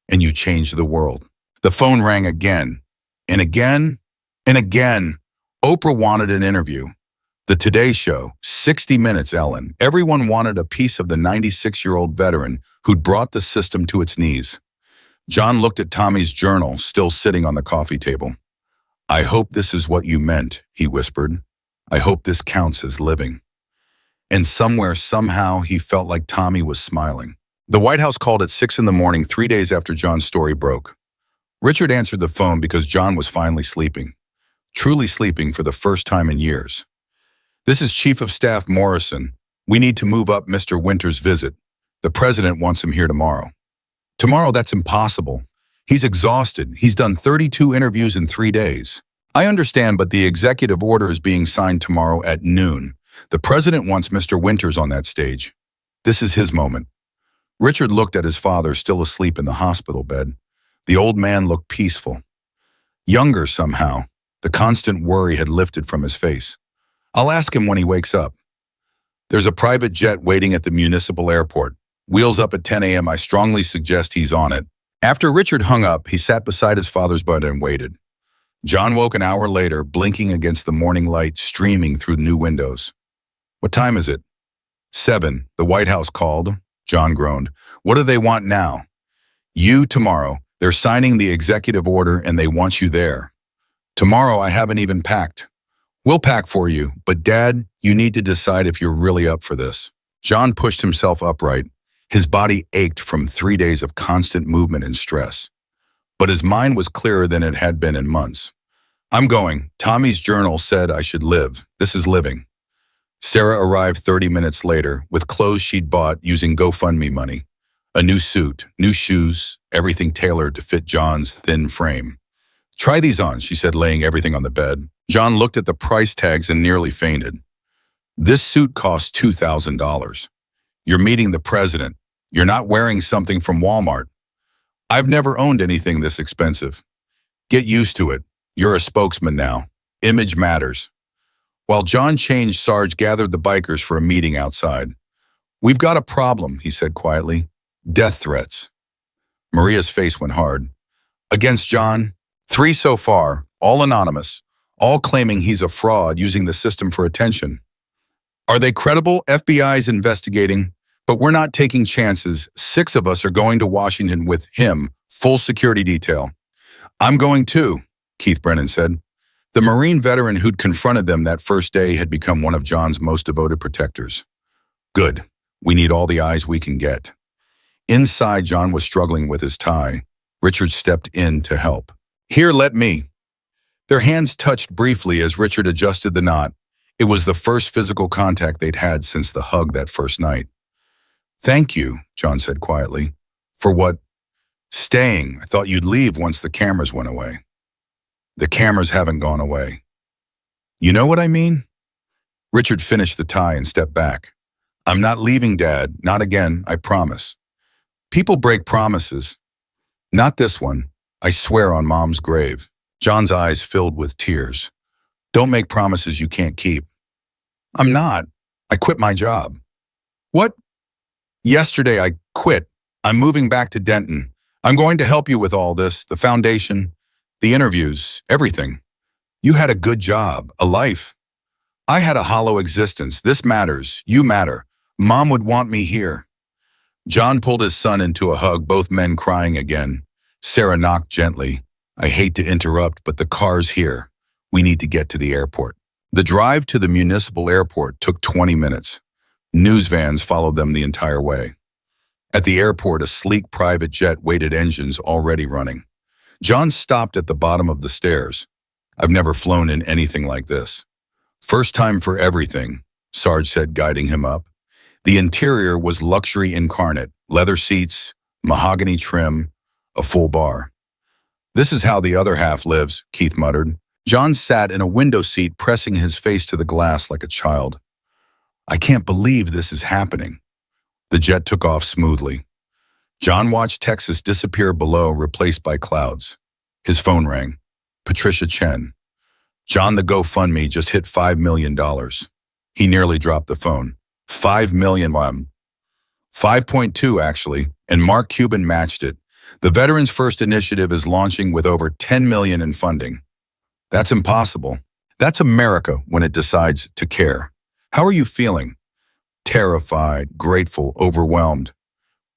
And you changed the world." The phone rang again, and again, and again. Oprah wanted an interview. The Today Show, 60 Minutes, Ellen. Everyone wanted a piece of the 96-year-old veteran who'd brought the system to its knees. John looked at Tommy's journal, still sitting on the coffee table. "I hope this is what you meant," he whispered. "I hope this counts as living." And somewhere, somehow, he felt like Tommy was smiling. The White House called at 6 in the morning, 3 days after John's story broke. Richard answered the phone because John was finally sleeping. Truly sleeping for the first time in years. "This is Chief of Staff Morrison. We need to move up Mr. Winters' visit. The president wants him here tomorrow." "Tomorrow? That's impossible. He's exhausted. He's done 32 interviews in 3 days." "I understand, but the executive order is being signed tomorrow at noon. The president wants Mr. Winters on that stage. This is his moment." Richard looked at his father, still asleep in the hospital bed. The old man looked peaceful. Younger somehow. The constant worry had lifted from his face. "I'll ask him when he wakes up." "There's a private jet waiting at the municipal airport. Wheels up at 10 a.m. I strongly suggest he's on it." After Richard hung up, he sat beside his father's bed and waited. John woke an hour later, blinking against the morning light streaming through new windows. "What time is it?" 7. The White House called. John groaned. "What do they want now?" "You tomorrow. They're signing the executive order and they want you there." "Tomorrow? I haven't even packed." "We'll pack for you, but Dad, you need to decide if you're really up for this." John pushed himself upright. His body ached from 3 days of constant movement and stress. But his mind was clearer than it had been in months. "I'm going. Tommy's journal said I should live. This is living." Sarah arrived 30 minutes later with clothes she'd bought using GoFundMe money. A new suit, new shoes, everything tailored to fit John's thin frame. "Try these on," she said, laying everything on the bed. John looked at the price tags and nearly fainted. "This suit costs $2,000. You're meeting the president. You're not wearing something from Walmart. I've never owned anything this expensive. Get used to it. You're a spokesman now. Image matters." While John changed, Sarge gathered the bikers for a meeting outside. "We've got a problem," he said quietly. "Death threats." Maria's face went hard. "Against John? 3 so far, all anonymous, all claiming he's a fraud using the system for attention. Are they credible? FBI's investigating, but we're not taking chances. 6 of us are going to Washington with him, full security detail." "I'm going too," Keith Brennan said. The Marine veteran who'd confronted them that first day had become one of John's most devoted protectors. "Good. We need all the eyes we can get." Inside, John was struggling with his tie. Richard stepped in to help. "Here, let me." Their hands touched briefly as Richard adjusted the knot. It was the first physical contact they'd had since the hug that first night. "Thank you," John said quietly. "For what?" "Staying. I thought you'd leave once the cameras went away." "The cameras haven't gone away." "You know what I mean?" Richard finished the tie and stepped back. "I'm not leaving, Dad. Not again, I promise." "People break promises." "Not this one. I swear on Mom's grave." John's eyes filled with tears. "Don't make promises you can't keep." "I'm not. I quit my job." "What?" "Yesterday I quit. I'm moving back to Denton. I'm going to help you with all this, the foundation, the interviews, everything. You had a good job, a life. I had a hollow existence. This matters. You matter. Mom would want me here." John pulled his son into a hug, both men crying again. Sarah knocked gently. I hate to interrupt, but the car's here. We need to get to the airport. The drive to the municipal airport took 20 minutes. News vans followed them the entire way. At the airport, a sleek private jet waited, engines already running. John stopped at the bottom of the stairs. I've never flown in anything like this. First time for everything, Sarge said, guiding him up. The interior was luxury incarnate, leather seats, mahogany trim, a full bar. This is how the other half lives, Keith muttered. John sat in a window seat, pressing his face to the glass like a child. I can't believe this is happening. The jet took off smoothly. John watched Texas disappear below, replaced by clouds. His phone rang. Patricia Chen. John, the GoFundMe just hit $5 million. He nearly dropped the phone. 5 million, 5.2 actually, and Mark Cuban matched it. The Veterans First initiative is launching with over 10 million in funding. That's impossible. That's America when it decides to care. How are you feeling? Terrified, grateful, overwhelmed.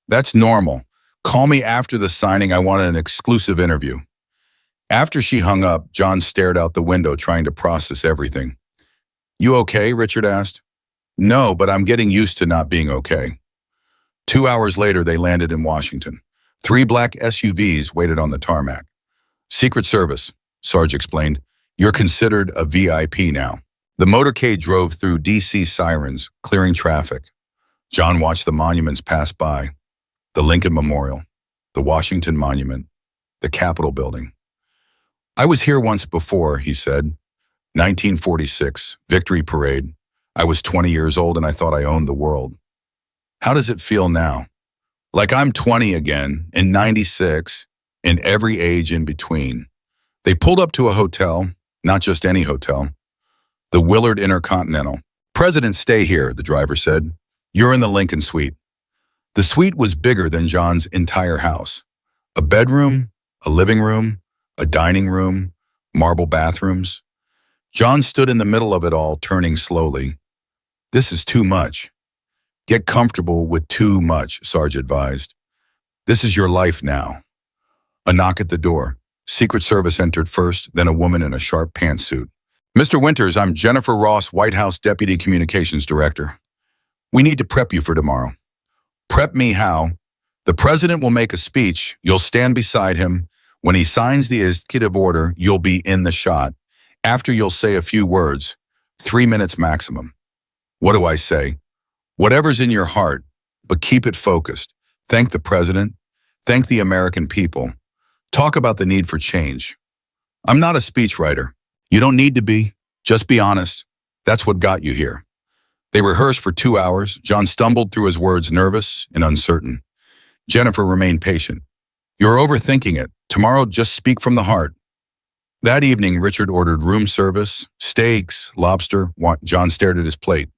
That's normal. Call me after the signing. I want an exclusive interview. After she hung up, John stared out the window, trying to process everything. You okay? Richard asked. No, but I'm getting used to not being okay. 2 hours later, they landed in Washington. 3 black SUVs waited on the tarmac. Secret Service, Sarge explained. You're considered a VIP now. The motorcade drove through DC sirens, clearing traffic. John watched the monuments pass by. The Lincoln Memorial, the Washington Monument, the Capitol Building. I was here once before, he said. 1946, Victory Parade. I was 20 years old and I thought I owned the world. How does it feel now? Like I'm 20 again, in 96, in every age in between. They pulled up to a hotel, not just any hotel. The Willard Intercontinental. President, stay here, the driver said. You're in the Lincoln Suite. The suite was bigger than John's entire house. A bedroom, a living room, a dining room, marble bathrooms. John stood in the middle of it all, turning slowly. This is too much. Get comfortable with too much, Sarge advised. This is your life now. A knock at the door. Secret Service entered first, then a woman in a sharp pantsuit. Mr. Winters, I'm Jennifer Ross, White House Deputy Communications Director. We need to prep you for tomorrow. Prep me how? The president will make a speech. You'll stand beside him. When he signs the executive order, you'll be in the shot. After, you'll say a few words. 3 minutes maximum. What do I say? Whatever's in your heart, but keep it focused. Thank the president. Thank the American people. Talk about the need for change. I'm not a speechwriter. You don't need to be. Just be honest. That's what got you here. They rehearsed for 2 hours. John stumbled through his words, nervous and uncertain. Jennifer remained patient. You're overthinking it. Tomorrow, just speak from the heart. That evening, Richard ordered room service, steaks, lobster. John stared at his plate.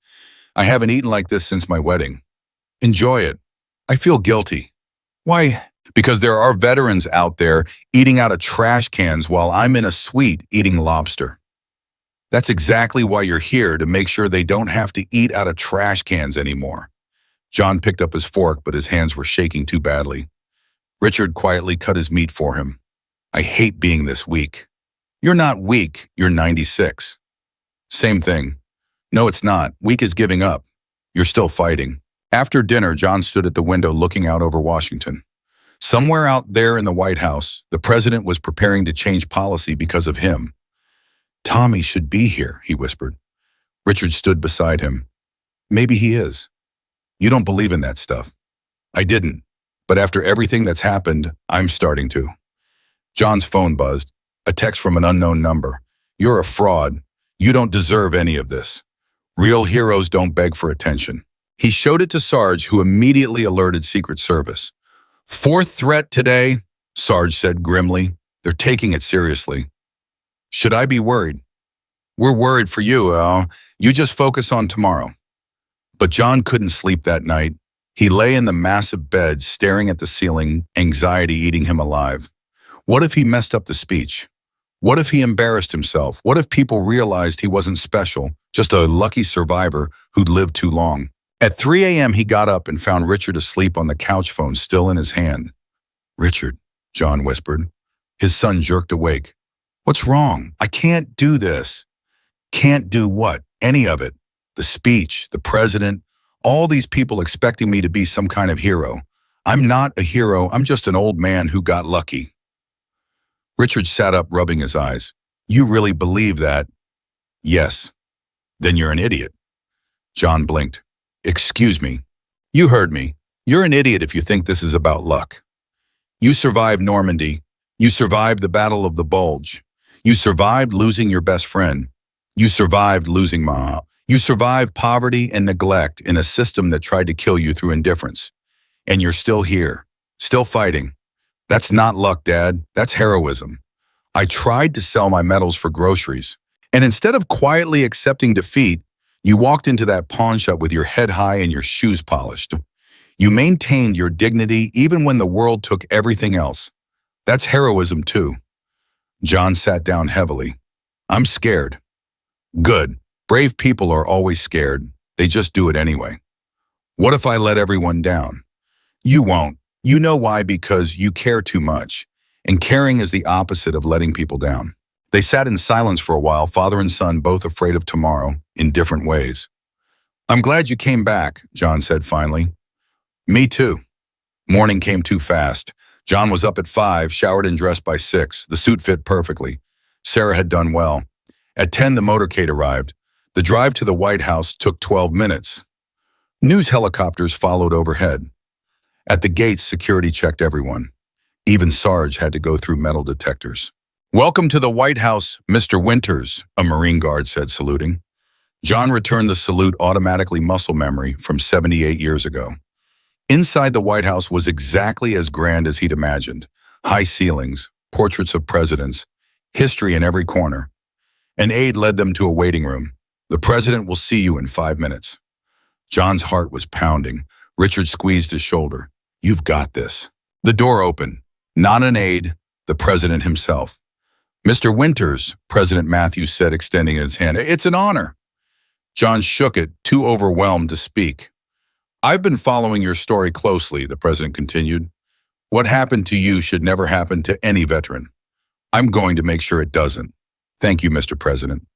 I haven't eaten like this since my wedding. Enjoy it. I feel guilty. Why? Because there are veterans out there eating out of trash cans while I'm in a suite eating lobster. That's exactly why you're here, to make sure they don't have to eat out of trash cans anymore. John picked up his fork, but his hands were shaking too badly. Richard quietly cut his meat for him. I hate being this weak. You're not weak, you're 96. Same thing. No, it's not. Weak is giving up. You're still fighting. After dinner, John stood at the window looking out over Washington. Somewhere out there in the White House, the president was preparing to change policy because of him. Tommy should be here, he whispered. Richard stood beside him. Maybe he is. You don't believe in that stuff. I didn't. But after everything that's happened, I'm starting to. John's phone buzzed. A text from an unknown number. You're a fraud. You don't deserve any of this. Real heroes don't beg for attention. He showed it to Sarge, who immediately alerted Secret Service. 4th threat today, Sarge said grimly. They're taking it seriously. Should I be worried? We're worried for you, You just focus on tomorrow. But John couldn't sleep that night. He lay in the massive bed, staring at the ceiling, anxiety eating him alive. What if he messed up the speech? What if he embarrassed himself? What if people realized he wasn't special, just a lucky survivor who'd lived too long? At 3 a.m., he got up and found Richard asleep on the couch phone still in his hand. "Richard," John whispered. His son jerked awake. "What's wrong? I can't do this." "Can't do what? Any of it. The speech, the president, all these people expecting me to be some kind of hero. I'm not a hero. I'm just an old man who got lucky." Richard sat up, rubbing his eyes. "You really believe that?" "Yes." "Then you're an idiot." John blinked. "Excuse me." "You heard me. You're an idiot if you think this is about luck. You survived Normandy. You survived the Battle of the Bulge. You survived losing your best friend. You survived losing Ma. You survived poverty and neglect in a system that tried to kill you through indifference. And you're still here, still fighting. That's not luck, Dad. That's heroism. I tried to sell my medals for groceries, and instead of quietly accepting defeat, you walked into that pawn shop with your head high and your shoes polished. You maintained your dignity even when the world took everything else. That's heroism too." John sat down heavily. "I'm scared." "Good. Brave people are always scared. They just do it anyway." "What if I let everyone down?" "You won't. You know why? Because you care too much. And caring is the opposite of letting people down." They sat in silence for a while, father and son both afraid of tomorrow, in different ways. "I'm glad you came back," John said finally. "Me too." Morning came too fast. John was up at 5, showered and dressed by 6. The suit fit perfectly. Sarah had done well. At 10, the motorcade arrived. The drive to the White House took 12 minutes. News helicopters followed overhead. At the gates, security checked everyone. Even Sarge had to go through metal detectors. "Welcome to the White House, Mr. Winters," a Marine guard said, saluting. John returned the salute, automatically muscle memory from 78 years ago. Inside the White House was exactly as grand as he'd imagined. High ceilings, portraits of presidents, history in every corner. An aide led them to a waiting room. "The president will see you in 5 minutes." John's heart was pounding. Richard squeezed his shoulder. "You've got this." The door opened. Not an aide, the president himself. "Mr. Winters," President Matthews said, extending his hand. "It's an honor." John shook it, too overwhelmed to speak. "I've been following your story closely," the president continued. "What happened to you should never happen to any veteran. I'm going to make sure it doesn't." "Thank you, Mr. President."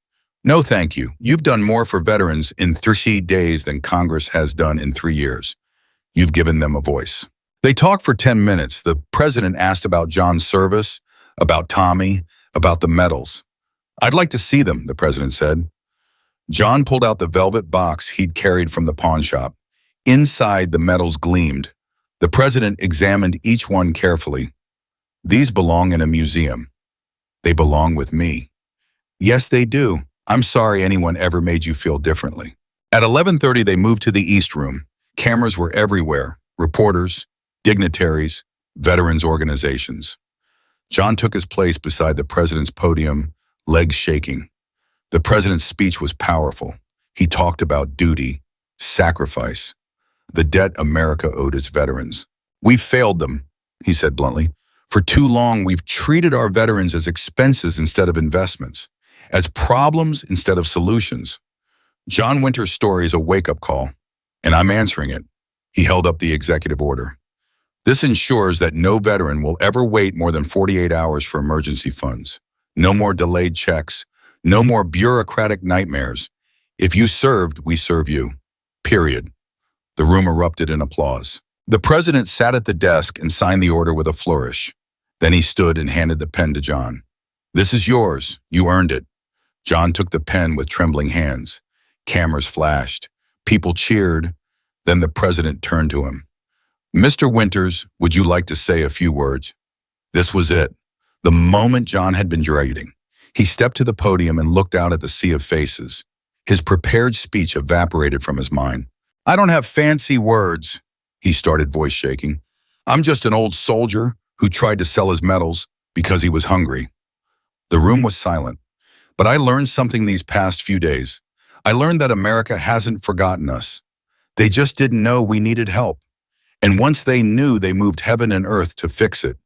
"No, thank you. You've done more for veterans in 3 days than Congress has done in 3 years. You've given them a voice." They talked for 10 minutes. The president asked about John's service, about Tommy, about the medals. "I'd like to see them," the president said. John pulled out the velvet box he'd carried from the pawn shop. Inside, the medals gleamed. The president examined each one carefully. "These belong in a museum. They belong with me." "Yes, they do. I'm sorry anyone ever made you feel differently." At 11:30, they moved to the East Room. Cameras were everywhere. Reporters, dignitaries, veterans organizations. John took his place beside the president's podium, legs shaking. The president's speech was powerful. He talked about duty, sacrifice, the debt America owed its veterans. "We've failed them," he said bluntly. "For too long, we've treated our veterans as expenses instead of investments, as problems instead of solutions." John Winter's story is a wake-up call, and I'm answering it. He held up the executive order. "This ensures that no veteran will ever wait more than 48 hours for emergency funds. No more delayed checks. No more bureaucratic nightmares. If you served, we serve you. Period." The room erupted in applause. The president sat at the desk and signed the order with a flourish. Then he stood and handed the pen to John. "This is yours. You earned it." John took the pen with trembling hands. Cameras flashed. People cheered. Then the president turned to him. "Mr. Winters, would you like to say a few words?" This was it. The moment John had been dreading. He stepped to the podium and looked out at the sea of faces. His prepared speech evaporated from his mind. "I don't have fancy words," he started, voice shaking. "I'm just an old soldier who tried to sell his medals because he was hungry." The room was silent. But I learned something these past few days. I learned that America hasn't forgotten us. They just didn't know we needed help. And once they knew, they moved heaven and earth to fix it.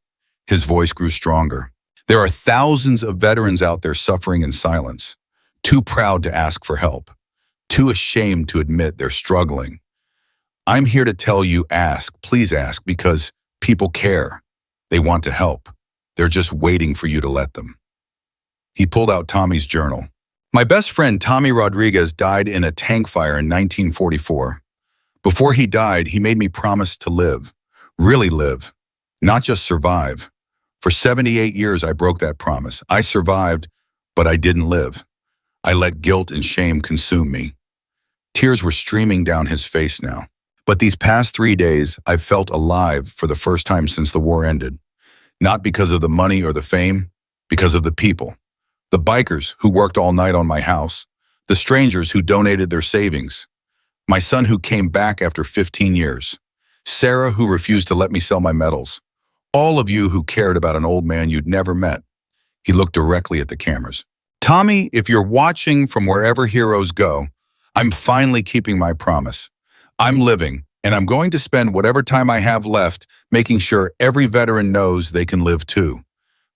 His voice grew stronger. "There are thousands of veterans out there suffering in silence, too proud to ask for help, too ashamed to admit they're struggling. I'm here to tell you, please ask, because people care. They want to help. They're just waiting for you to let them. He pulled out Tommy's journal. My best friend Tommy Rodriguez died in a tank fire in 1944. Before he died, he made me promise to live, really live, not just survive. For 78 years, I broke that promise. I survived, but I didn't live. I let guilt and shame consume me. Tears were streaming down his face now. But these past 3 days, I've felt alive for the first time since the war ended. Not because of the money or the fame, because of the people. The bikers who worked all night on my house, the strangers who donated their savings, my son who came back after 15 years, Sarah who refused to let me sell my medals, all of you who cared about an old man you'd never met. He looked directly at the cameras. Tommy, if you're watching from wherever heroes go, I'm finally keeping my promise. I'm living, and I'm going to spend whatever time I have left making sure every veteran knows they can live too.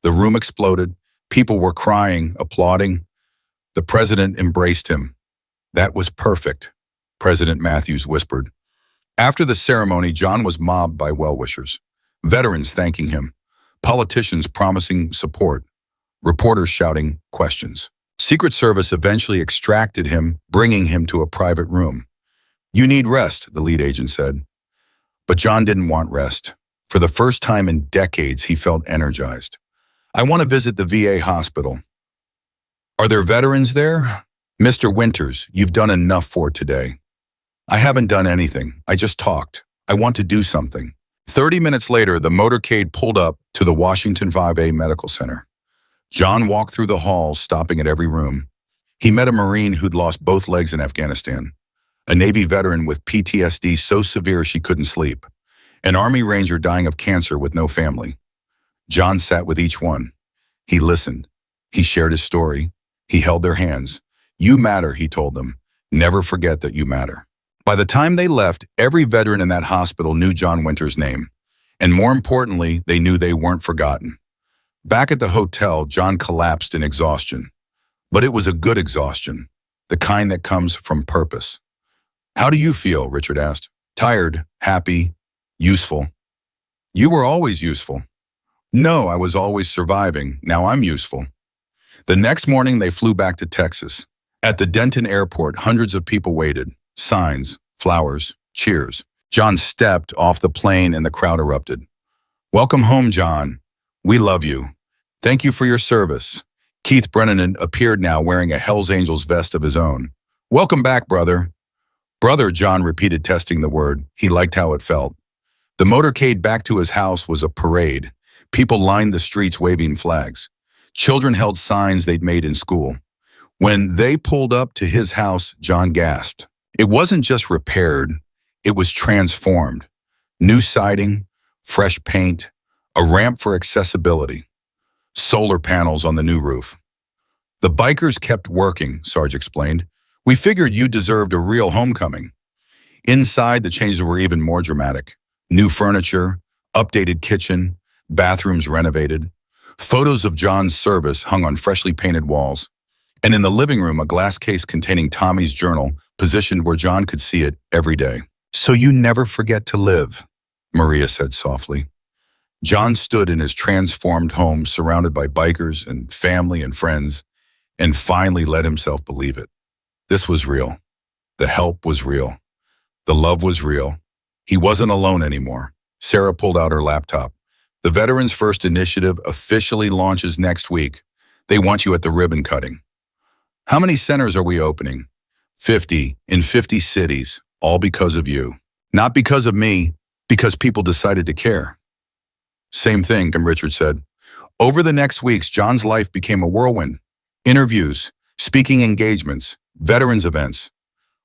The room exploded. People were crying, applauding. The president embraced him. That was perfect, President Matthews whispered. After the ceremony, John was mobbed by well-wishers. Veterans thanking him. Politicians promising support. Reporters shouting questions. Secret Service eventually extracted him, bringing him to a private room. You need rest, the lead agent said. But John didn't want rest. For the first time in decades, he felt energized. I want to visit the VA hospital. Are there veterans there? Mr. Winters, you've done enough for today. I haven't done anything. I just talked. I want to do something. 30 minutes later, the motorcade pulled up to the Washington 5A Medical Center. John walked through the halls, stopping at every room. He met a Marine who'd lost both legs in Afghanistan, a Navy veteran with PTSD so severe she couldn't sleep, an Army Ranger dying of cancer with no family. John sat with each one. He listened. He shared his story. He held their hands. You matter, he told them. Never forget that you matter. By the time they left, every veteran in that hospital knew John Winters' name. And more importantly, they knew they weren't forgotten. Back at the hotel, John collapsed in exhaustion. But it was a good exhaustion, the kind that comes from purpose. How do you feel? Richard asked. Tired, happy, useful. You were always useful. No, I was always surviving. Now I'm useful. The next morning, they flew back to Texas. At the Denton airport, hundreds of people waited. Signs, flowers, cheers. John stepped off the plane and the crowd erupted. Welcome home, John. We love you. Thank you for your service. Keith Brennan appeared now wearing a Hells Angels vest of his own. Welcome back, brother. Brother, John repeated, testing the word. He liked how it felt. The motorcade back to his house was a parade. People lined the streets waving flags. Children held signs they'd made in school. When they pulled up to his house, John gasped. It wasn't just repaired, it was transformed. New siding, fresh paint, a ramp for accessibility, solar panels on the new roof. The bikers kept working, Sarge explained. We figured you deserved a real homecoming. Inside, the changes were even more dramatic. New furniture, updated kitchen, bathrooms renovated. Photos of John's service hung on freshly painted walls. And in the living room, a glass case containing Tommy's journal, positioned where John could see it every day. So you never forget to live, Maria said softly. John stood in his transformed home, surrounded by bikers and family and friends, and finally let himself believe it. This was real. The help was real. The love was real. He wasn't alone anymore. Sarah pulled out her laptop. The Veterans First Initiative officially launches next week. They want you at the ribbon cutting. How many centers are we opening? 50 in 50 cities, all because of you. Not because of me, because people decided to care. Same thing, Richard said. Over the next weeks, John's life became a whirlwind. Interviews, speaking engagements, veterans events.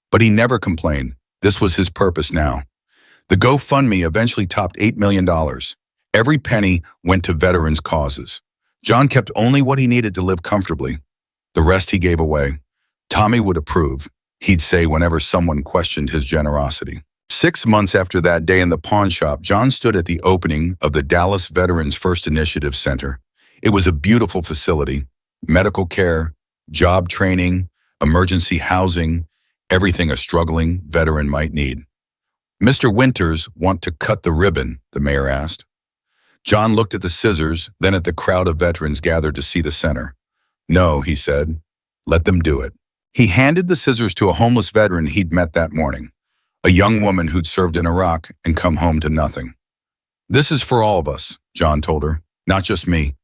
But he never complained. This was his purpose now. The GoFundMe eventually topped $8 million. Every penny went to veterans' causes. John kept only what he needed to live comfortably. The rest he gave away. Tommy would approve, he'd say whenever someone questioned his generosity. 6 months after that day in the pawn shop, John stood at the opening of the Dallas Veterans First Initiative Center. It was a beautiful facility. Medical care, job training, emergency housing, everything a struggling veteran might need. Mr. Winters want to cut the ribbon, the mayor asked. John looked at the scissors, then at the crowd of veterans gathered to see the center. No, he said. Let them do it. He handed the scissors to a homeless veteran he'd met that morning, a young woman who'd served in Iraq and come home to nothing. This is for all of us, John told her, not just me.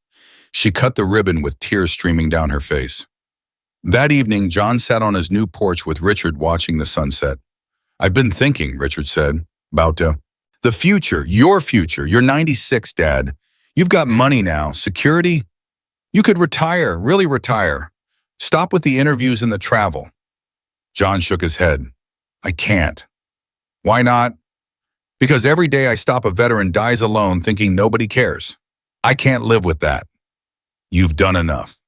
She cut the ribbon with tears streaming down her face. That evening, John sat on his new porch with Richard watching the sunset. I've been thinking, Richard said, about the future, your future. You're 96, Dad. You've got money now, security. You could retire, really retire. Stop with the interviews and the travel. John shook his head. I can't. Why not? Because every day I stop a veteran dies alone thinking nobody cares. I can't live with that. You've done enough.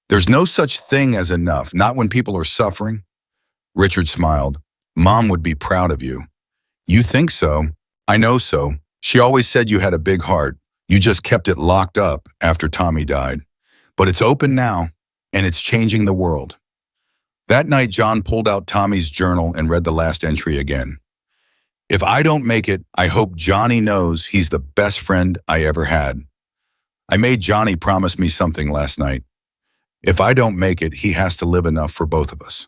There's no such thing as enough, not when people are suffering. Richard smiled. Mom would be proud of you. You think so? I know so. She always said you had a big heart. You just kept it locked up after Tommy died. But it's open now, and it's changing the world. That night, John pulled out Tommy's journal and read the last entry again. If I don't make it, I hope Johnny knows he's the best friend I ever had. I made Johnny promise me something last night. If I don't make it, he has to live enough for both of us.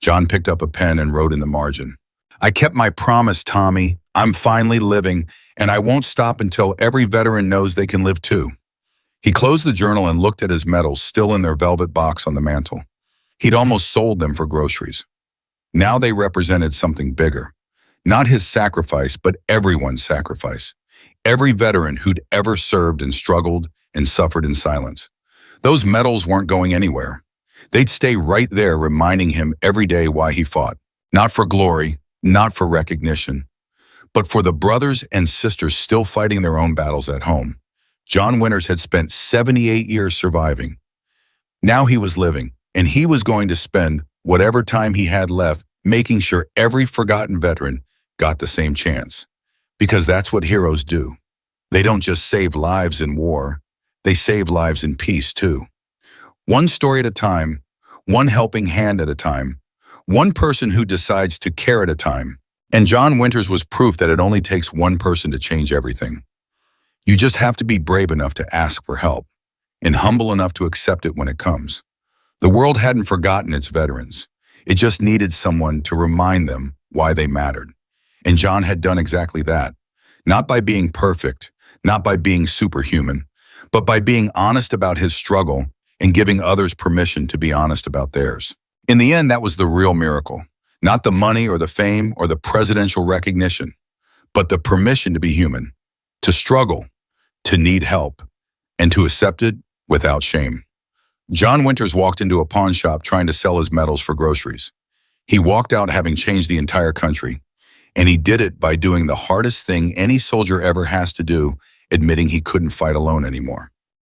John picked up a pen and wrote in the margin. I kept my promise, Tommy. I'm finally living, and I won't stop until every veteran knows they can live too. He closed the journal and looked at his medals still in their velvet box on the mantel. He'd almost sold them for groceries. Now they represented something bigger. Not his sacrifice, but everyone's sacrifice. Every veteran who'd ever served and struggled and suffered in silence. Those medals weren't going anywhere. They'd stay right there reminding him every day why he fought. Not for glory, not for recognition, but for the brothers and sisters still fighting their own battles at home. John Winters had spent 78 years surviving. Now he was living, and he was going to spend whatever time he had left making sure every forgotten veteran got the same chance. Because that's what heroes do. They don't just save lives in war, they save lives in peace too. One story at a time, one helping hand at a time, one person who decides to care at a time. And John Winters was proof that it only takes one person to change everything. You just have to be brave enough to ask for help and humble enough to accept it when it comes. The world hadn't forgotten its veterans. It just needed someone to remind them why they mattered. And John had done exactly that. Not by being perfect, not by being superhuman, but by being honest about his struggle and giving others permission to be honest about theirs. In the end, that was the real miracle. Not the money or the fame or the presidential recognition, but the permission to be human, to struggle, to need help, and to accept it without shame. John Winters walked into a pawn shop trying to sell his medals for groceries. He walked out having changed the entire country, and he did it by doing the hardest thing any soldier ever has to do, admitting he couldn't fight alone anymore.